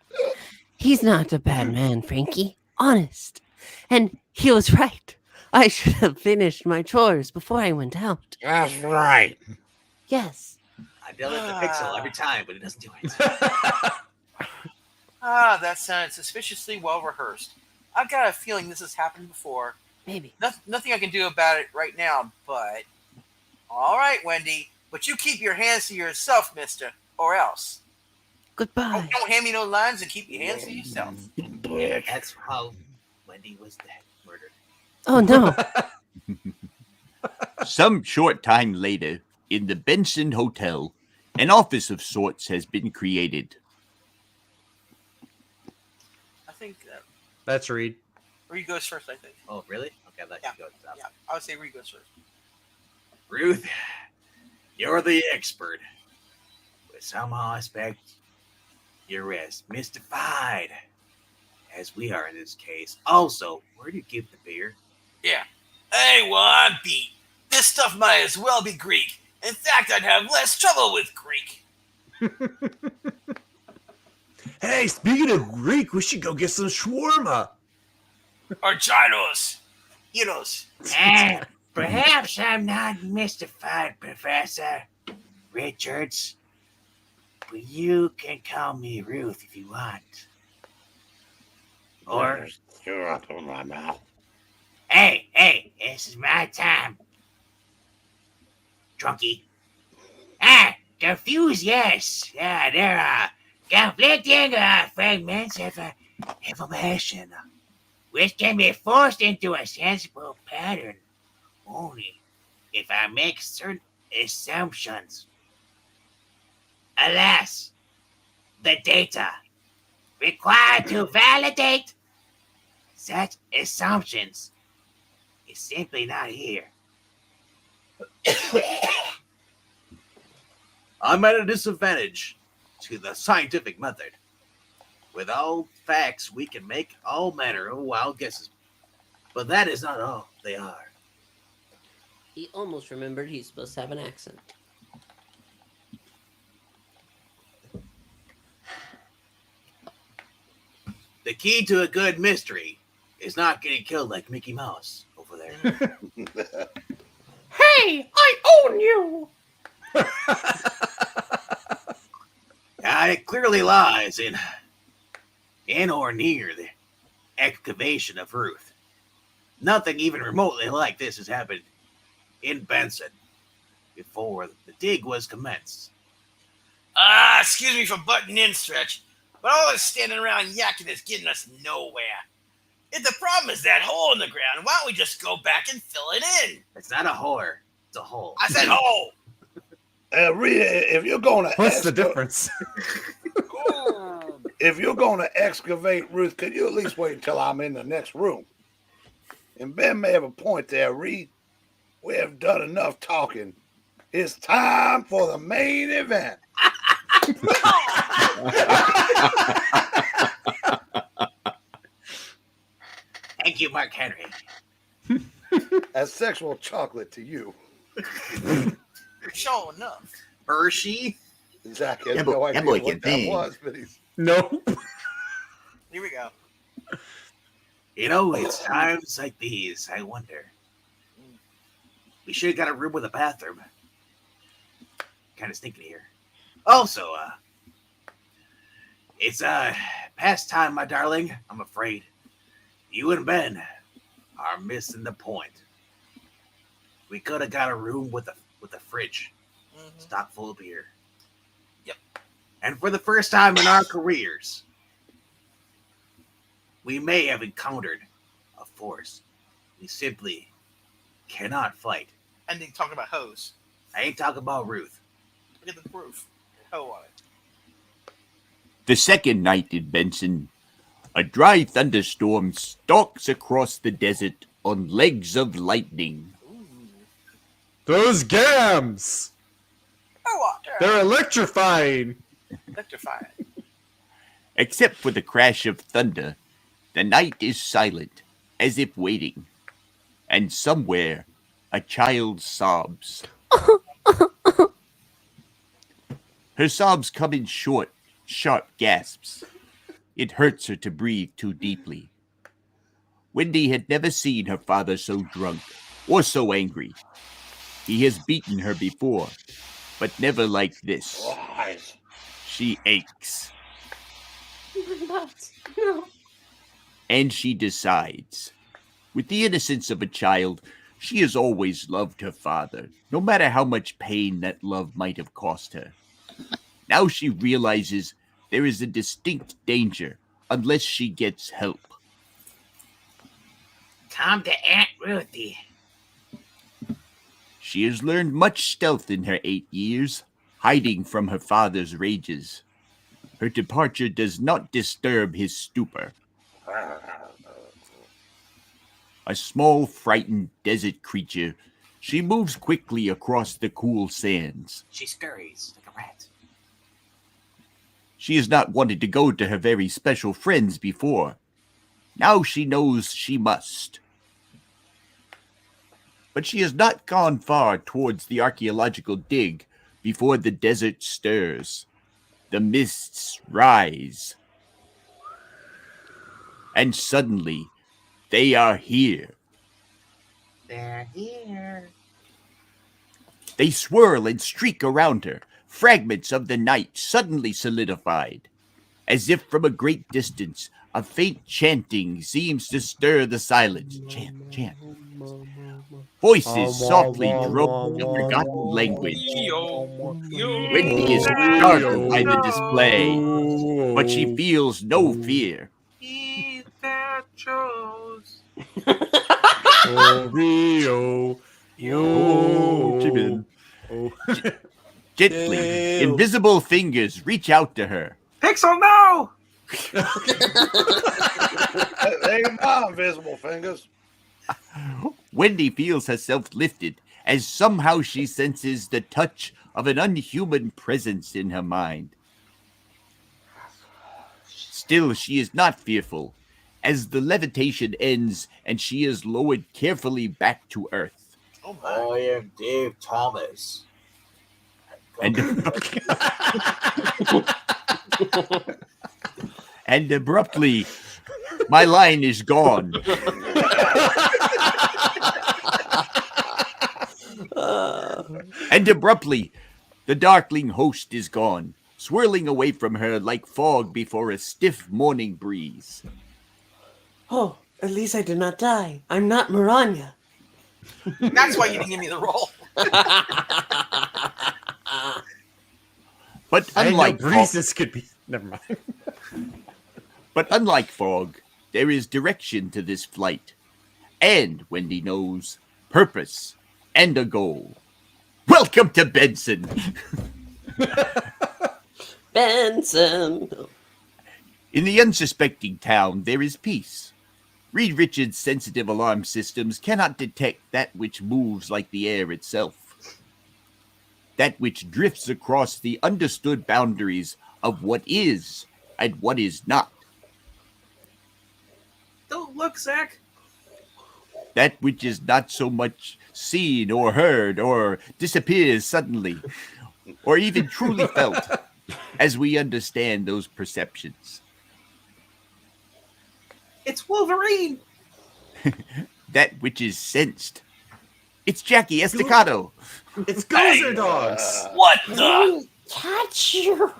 He's not a bad man, Frankie. Honest. And he was right. I should have finished my chores before I went out. That's right. Yes. I deal with the pixel every time, but it doesn't do it. That sounded suspiciously well rehearsed. I've got a feeling this has happened before. Maybe. Nothing I can do about it right now, but... Alright, Wendy, but you keep your hands to yourself, mister, or else. Goodbye. Don't hand me no lines and keep your hands to yourself. That's how Wendy was murdered. Oh, no. Some short time later, in the Benson Hotel, an office of sorts has been created. I think That's Reed. Reed goes first, I think. Oh, really? Okay, I'd like to go. Yeah, I would say Reed goes first. Ruth, you're the expert. But somehow I expect you're as mystified as we are in this case. Also, where do you keep the beer? Yeah. Hey, well, I'm beat. This stuff might as well be Greek. In fact, I'd have less trouble with Greek. Hey, speaking of Greek, we should go get some shawarma. Or gyros. Gyros. Perhaps I'm not mystified, Professor Richards. But you can call me Ruth if you want. Or, You're up in my mouth. hey, this is my time. Drunkie. Confused, yes. Yeah, there are conflicting fragments of information, which can be forced into a sensible pattern only if I make certain assumptions. Alas, the data required to validate such assumptions is simply not here. I'm at a disadvantage to the scientific method. With all facts, we can make all manner of wild guesses. But that is not all they are. He almost remembered he's supposed to have an accent. The key to a good mystery is not getting killed like Mickey Mouse over there. Hey, I own you! It clearly lies in or near the excavation of Ruth. Nothing even remotely like this has happened in Benson before the dig was commenced. Excuse me for butting in, Stretch, but all this standing around yakking is getting us nowhere. If the problem is that hole in the ground, why don't we just go back and fill it in? It's not a whore, it's a hole. I said hole. Rita, if you're going to What's the difference? If you're going to excavate Ruth, could you at least wait until I'm in the next room? And Ben may have a point there, Reed. We have done enough talking. It's time for the main event. Thank you, Mark Henry. That's sexual chocolate to you. Sure enough. Hershey? Exactly. Yeah, No but idea that boy what can that sing. was, but he's... No. Here we go. You know, it's times like these, I wonder. We should have got a room with a bathroom. Kind of stinking here. Also, it's past time, my darling. I'm afraid you and Ben are missing the point. We could have got a room with a fridge, stocked full of beer. Yep. And for the first time in our careers, we may have encountered a force we simply cannot fight. And then talking about hose. I ain't talking about Ruth. Look at the proof. Hoe on it. The second night in Benson, a dry thunderstorm stalks across the desert on legs of lightning. Those gams! They're electrifying! Electrifying. Except for the crash of thunder, the night is silent, as if waiting. And somewhere, a child sobs. Her sobs come in short, sharp gasps. It hurts her to breathe too deeply. Wendy had never seen her father so drunk or so angry. He has beaten her before, but never like this. She aches. No. And she decides. With the innocence of a child, she has always loved her father, no matter how much pain that love might have cost her. Now she realizes there is a distinct danger unless she gets help. Come to Aunt Ruthie. She has learned much stealth in her 8 years, hiding from her father's rages. Her departure does not disturb his stupor. A small, frightened desert creature, she moves quickly across the cool sands. She scurries like a rat. She has not wanted to go to her very special friends before. Now she knows she must. But she has not gone far towards the archaeological dig before the desert stirs. The mists rise. And suddenly, they are here. They're here. They swirl and streak around her, fragments of the night suddenly solidified. As if from a great distance, a faint chanting seems to stir the silence. Chant, chant. Voices softly drone a forgotten language. Wendy is startled by the display, but she feels no fear. He that chose. Rio. Gently, invisible fingers reach out to her. Pixel, no! They ain't my invisible fingers. Wendy feels herself lifted as somehow she senses the touch of an unhuman presence in her mind. Still, she is not fearful, as the levitation ends and she is lowered carefully back to earth. Oh my. I am Dave Thomas. And abruptly, my line is gone. And abruptly, the darkling host is gone, swirling away from her like fog before a stiff morning breeze. Oh, at least I did not die. I'm not Miranya. That's why you didn't give me the role. But I unlike know breezes could be. Never mind. But unlike fog, there is direction to this flight. And, Wendy knows, purpose and a goal. Welcome to Benson. Benson. In the unsuspecting town, there is peace. Reed Richards' sensitive alarm systems cannot detect that which moves like the air itself. That which drifts across the understood boundaries of what is and what is not. Don't look, Zach. That which is not so much seen or heard or disappears suddenly, or even truly felt, as we understand those perceptions. It's Wolverine. That which is sensed. It's Jackie Estacado. It's Gozer Dogs. What the? Touch you.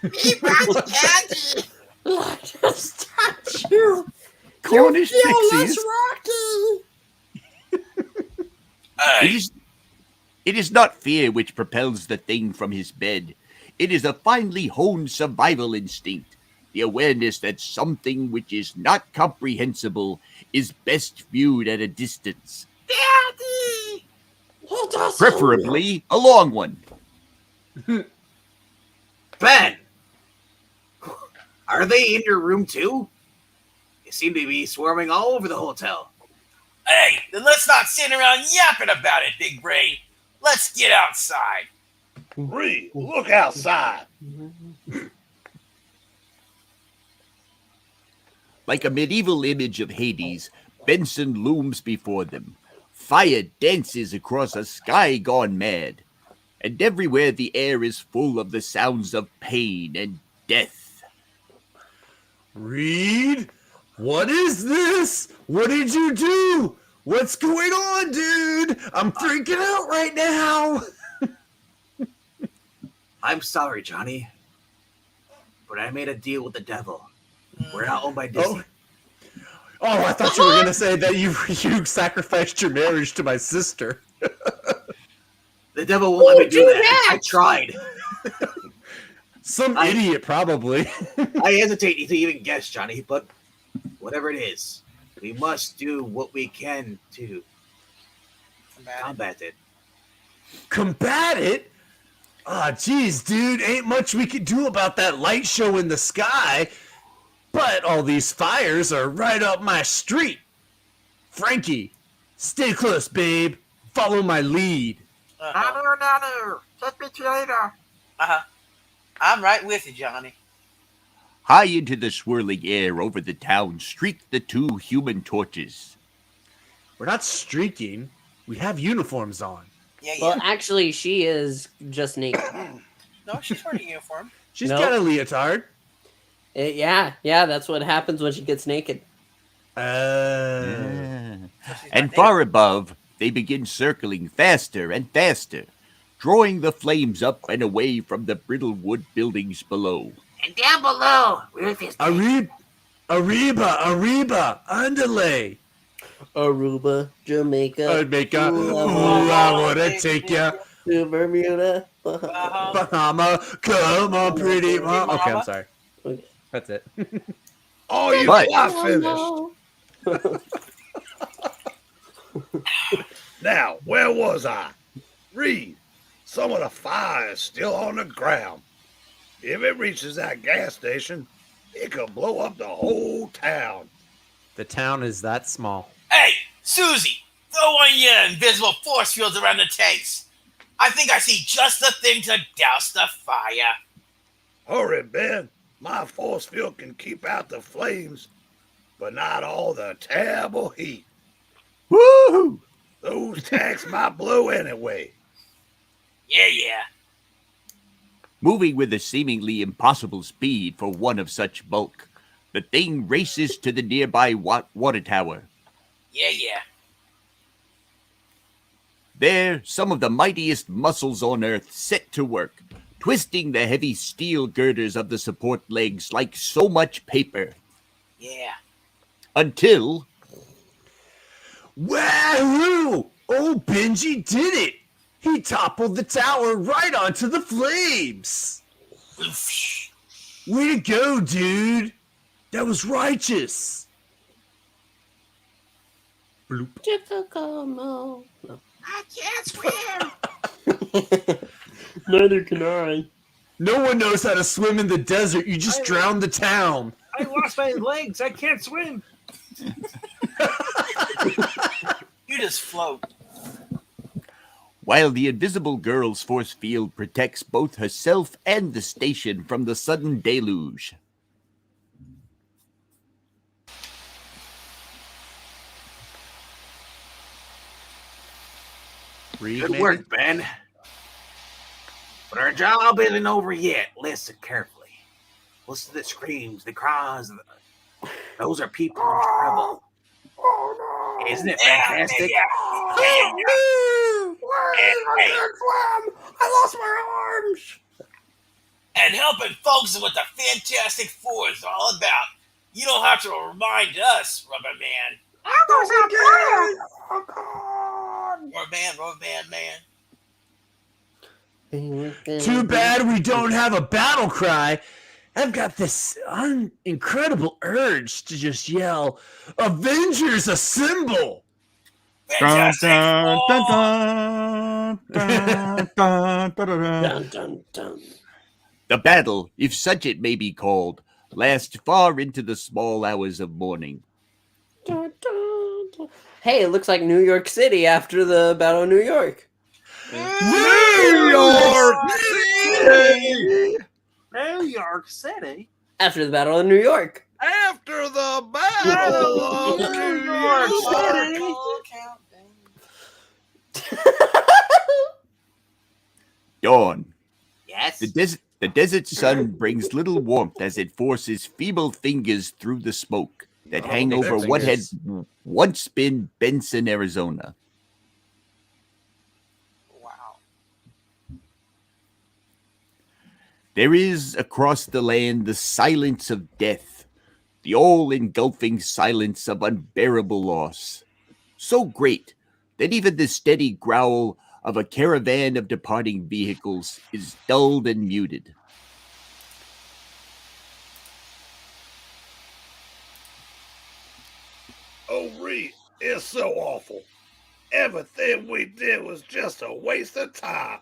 Daddy. Let us touch you. Cornish pixies. Hey, It is not fear which propels the thing from his bed. It is a finely honed survival instinct. The awareness that something which is not comprehensible is best viewed at a distance. Daddy. Preferably a long one. Ben! Are they in your room too? They seem to be swarming all over the hotel. Hey, then let's not sit around yapping about it, big brain. Let's get outside. Reed, look outside. Like a medieval image of Hades, Benson looms before them. Fire dances across a sky gone mad. And everywhere the air is full of the sounds of pain and death. Reed, what is this? What did you do? What's going on, dude? I'm freaking out right now. I'm sorry, Johnny. But I made a deal with the devil. We're not owned by Disney. Oh, I thought you were gonna say that you sacrificed your marriage to my sister. The devil won't let me do that. I tried. Some idiot, probably. I hesitate to even guess, Johnny, but whatever it is, we must do what we can to combat it. Combat it? Ah, geez, dude, ain't much we could do about that light show in the sky. But all these fires are right up my street. Frankie, stay close, babe. Follow my lead. Nanu. Take me to later. I'm right with you, Johnny. High into the swirling air over the town streak the two human torches. We're not streaking. We have uniforms on. Yeah. Well, actually, she is just naked. No, she's wearing a uniform. She's No. got a leotard. Yeah, that's what happens when she gets naked. And far above, they begin circling faster and faster, drawing the flames up and away from the brittle wood buildings below. And down below, where's this? Arriba, underlay. Aruba, Jamaica, Jamaica. Ooh, I wanna take ya. to Bermuda. Bahama, come on, pretty mama. Okay, I'm sorry. Okay. That's it. Oh, you But- not finished. Now, where was I? Reed, some of the fire is still on the ground. If it reaches that gas station, it could blow up the whole town. The town is that small. Hey, Susie, throw one of your invisible force fields around the tanks. I think I see just the thing to douse the fire. Hurry, Ben. My force field can keep out the flames, but not all the terrible heat. Woo! Those tanks might blow anyway. Yeah. Moving with a seemingly impossible speed for one of such bulk, the thing races to the nearby water tower. Yeah. There, some of the mightiest muscles on earth set to work, twisting the heavy steel girders of the support legs like so much paper. Yeah. Until... Wahoo! Old Benji did it! He toppled the tower right onto the flames! Way to go, dude! That was righteous! Bloop. Difficult mode. I can't swim. Neither can I. No one knows how to swim in the desert. You just drown the town. I lost my legs. I can't swim. You just float. While the invisible girl's force field protects both herself and the station from the sudden deluge. Good work, Ben. But our job isn't over yet. Listen carefully. Listen to the screams, the cries. Those are people in trouble. Oh, no. Isn't it fantastic? Yeah. I lost my arms. And helping folks is what the Fantastic Four is all about. You don't have to remind us, Rubber Man. Rubber man. Too bad we don't have a battle cry. I've got this incredible urge to just yell, Avengers Assemble! Fantastic Dun, dun, Four. dun, dun, dun, dun, dun, Dun, dun, dun. The battle, if such it may be called, lasts far into the small hours of morning. Dun, dun, dun. Hey, it looks like New York City after the Battle of New York. New York City! New York City. After the Battle of New York. After the Battle of New York City! Dawn. Yes? The desert sun brings little warmth as it forces feeble fingers through the smoke that hang over what had once been Benson, Arizona. Wow. There is across the land the silence of death, the all-engulfing silence of unbearable loss. So great that even the steady growl of a caravan of departing vehicles is dulled and muted. Oh, Reed, it's so awful. Everything we did was just a waste of time.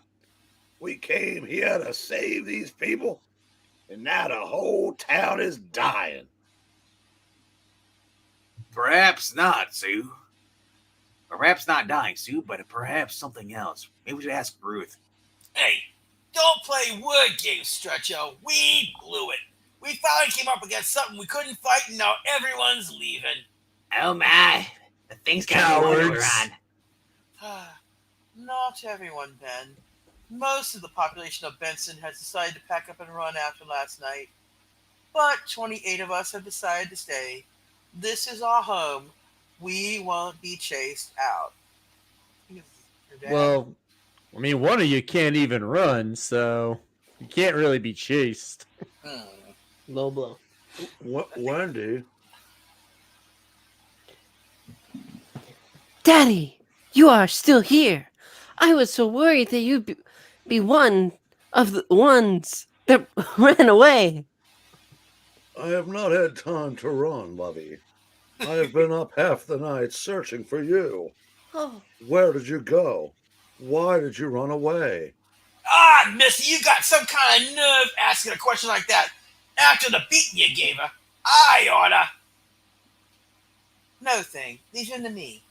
We came here to save these people, and now the whole town is dying. Perhaps not, Sue. Perhaps not dying, Sue, but perhaps something else. Maybe we should ask Ruth. Hey, don't play word games, Stretcho. We blew it. We finally came up against something we couldn't fight, and now everyone's leaving. Oh my, the thing's got me Cowards. on. Not everyone, Ben. Most of the population of Benson has decided to pack up and run after last night. But 28 of us have decided to stay. This is our home. We won't be chased out. Your dad- Well, I mean, one of you can't even run, so you can't really be chased. Low blow. Wendy? Daddy, you are still here. I was so worried that you'd be one of the ones that ran away. I have not had time to run, Lovey. I have been up half the night searching for you. Oh, Where did you go? Why did you run away? Ah, Missy, you got some kind of nerve asking a question like that after the beating you gave her. I oughta. No thing. Leave him to me.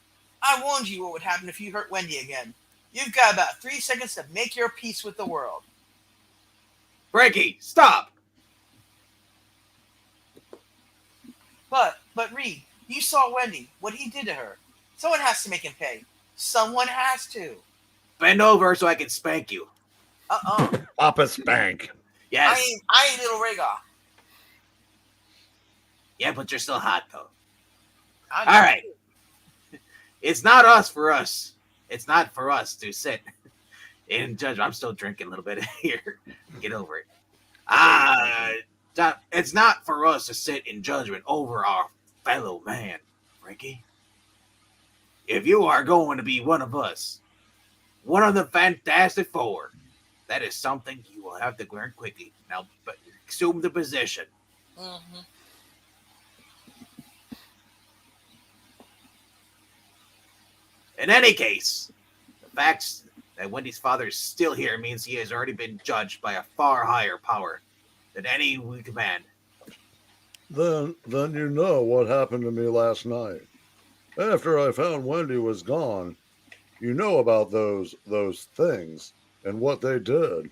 I warned you what would happen if you hurt Wendy again. You've got about 3 seconds to make your peace with the world. Frankie, stop! But Reed, you saw Wendy, what he did to her. Someone has to make him pay. Someone has to. Bend over so I can spank you. Papa Spank. Yes. I ain't little Rhaegar. Yeah, but you're still hot, though. I know. All right. It's not us for us. It's not for us to sit in judgment. I'm still drinking a little bit here. Get over it. It's not for us to sit in judgment over our fellow man, Frankie. If you are going to be one of us, one of the Fantastic Four, that is something you will have to learn quickly. Now, but assume the position. Mm-hmm. In any case, the fact that Wendy's father is still here means he has already been judged by a far higher power than any we command. Then you know what happened to me last night. After I found Wendy was gone, you know about those things and what they did.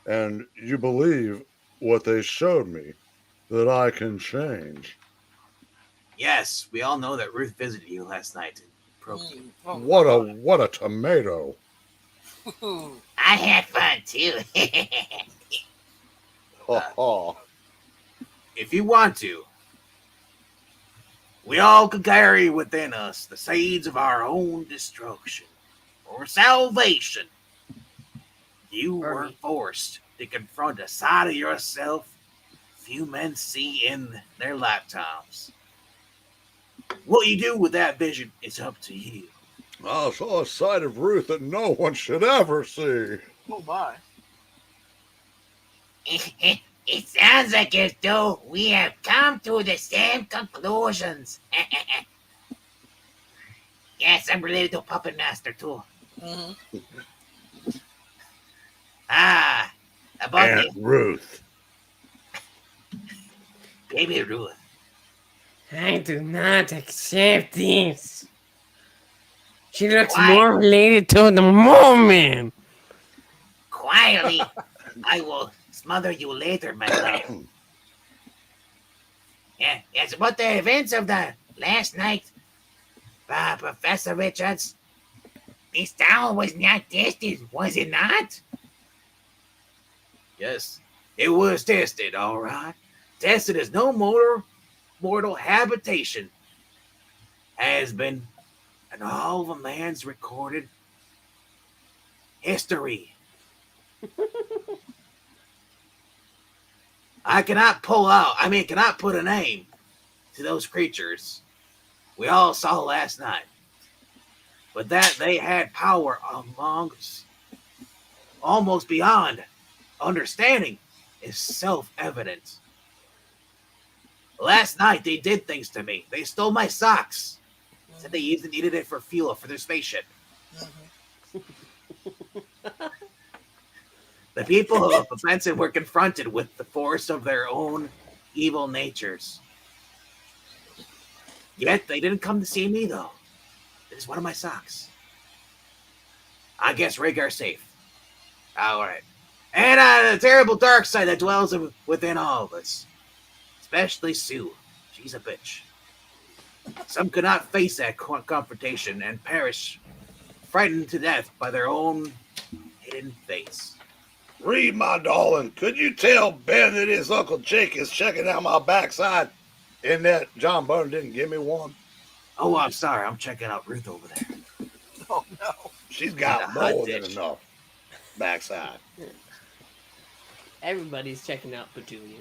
And you believe what they showed me, that I can change. Yes, we all know that Ruth visited you last night and probed you. Oh, What a tomato. I had fun too. Ha ha. If you want to, we all could carry within us the seeds of our own destruction or salvation. You were forced to confront a side of yourself few men see in their lifetimes. What you do with that vision is up to you. I saw a side of Ruth that no one should ever see. Oh my. It sounds like as though we have come to the same conclusions. Yes, I'm related to Puppet Master too. Mm-hmm. About Aunt Ruth. Baby Ruth. I do not accept this. She looks more related to the moment. Quietly, I will smother you later, my love. Yeah, it's about the events of the last night. Professor Richards, this town was not tested, was it not? Yes, it was tested, all right. Tested as no mortal habitation has been in all of a man's recorded history. I cannot put a name to those creatures we all saw last night. But that they had power among us, almost beyond understanding, is self-evident. Last night they did things to me. They stole my socks. Said they even needed it for fuel for their spaceship. The people of Benson were confronted with the force of their own evil natures. Yet they didn't come to see me, though. This is one of my socks. I guess Rhaegar's safe. All right. And the terrible dark side that dwells within all of us. Especially Sue. She's a bitch. Some could not face that confrontation and perish, frightened to death by their own hidden face. Reed, my darling, could you tell Ben that his Uncle Jake is checking out my backside and that John Byrne didn't give me one? Oh, I'm sorry. I'm checking out Ruth over there. Oh, no. She's got more than enough backside. Everybody's checking out Petunia.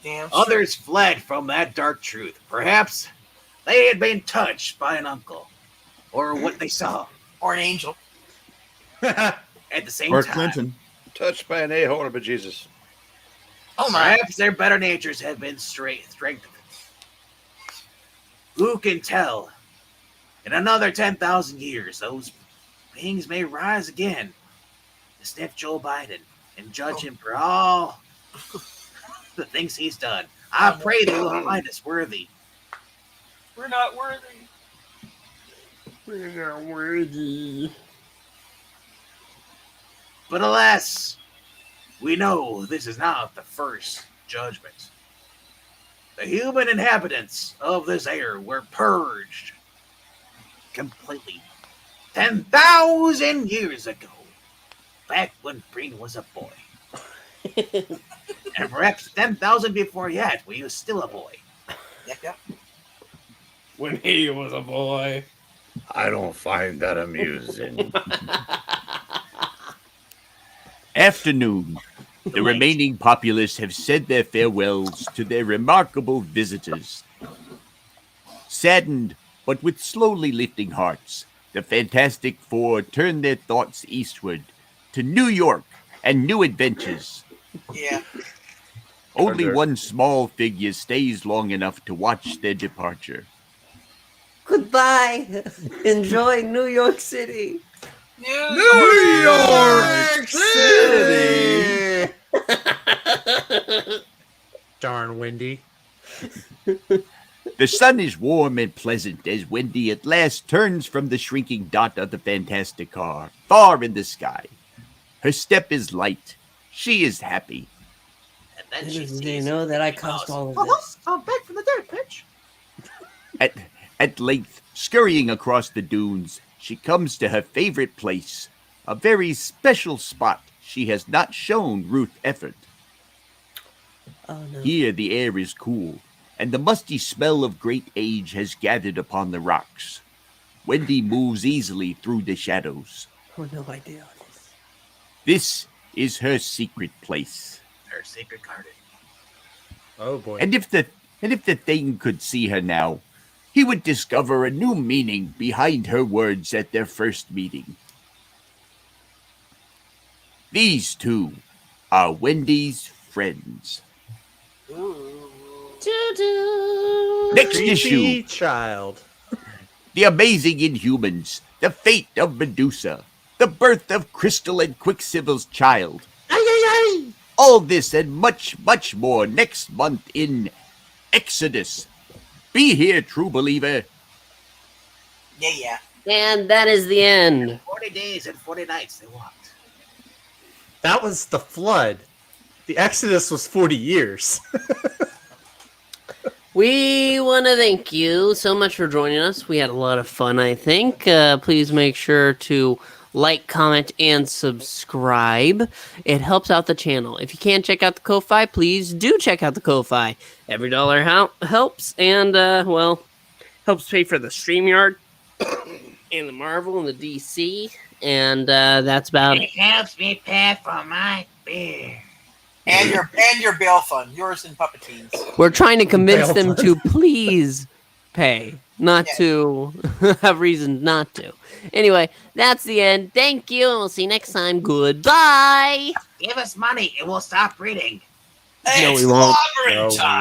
Damn. Others fled from that dark truth. Perhaps they had been touched by an uncle or what they saw. Or an angel. At the same Or time. Clinton. Touched by an a-hole of Jesus. Oh, my. Perhaps their better natures have been strengthened. Who can tell? In another 10,000 years, those beings may rise again to sniff Joe Biden and judge him for all the things he's done. I pray they will find us worthy. We're not worthy. We're not worthy. But alas, we know this is not the first judgment. The human inhabitants of this air were purged completely 10,000 years ago, back when Breen was a boy. And perhaps 10,000 before yet, when he was still a boy. Yep, yep. When he was a boy. I don't find that amusing. Afternoon. The Right. remaining populace have said their farewells to their remarkable visitors. Saddened, but with slowly lifting hearts, the Fantastic Four turn their thoughts eastward to New York and new adventures. Yeah. Only Thunder. one small figure stays long enough to watch their departure. Goodbye. Enjoy New York City. New York City! Darn Wendy. The sun is warm and pleasant as Wendy at last turns from the shrinking dot of the Fantastic Car, far in the sky. Her step is light. She is happy. And then Little she did they sees know that I Mickey caused Mouse. all of this. I'm back from the dirt, bitch. At length, scurrying across the dunes, she comes to her favorite place, a very special spot she has not shown Ruth effort. Oh no. Here the air is cool, and the musty smell of great age has gathered upon the rocks. Wendy moves easily through the shadows. Oh no idea. This is her secret place. Her secret garden. Oh boy. And if the thing could see her now, he would discover a new meaning behind her words at their first meeting. These two are Wendy's friends. Next Creepy issue, child. The Amazing Inhumans, the fate of Medusa, the birth of Crystal and Quicksilver's child. All this and much, much more next month in Exodus. Be here, true believer. Yeah. And that is the end. 40 days and 40 nights they walked. That was the flood. The Exodus was 40 years. We want to thank you so much for joining us. We had a lot of fun, I think. Please make sure to like, comment, and subscribe. It helps out the channel. If you can't check out the Ko-Fi, please do check out the Ko-Fi. Every dollar helps, and, helps pay for the StreamYard, and the Marvel, and the DC, and that's about It it. helps me pay for my beer. And your bail fund, yours and Puppetines. We're trying to convince Bail them fund. to please pay, not Yeah. to have reasons not to. Anyway, that's the end. Thank you, and we'll see you next time. Goodbye. Give us money and we'll stop reading. No, It's we won't. clobbering No, time.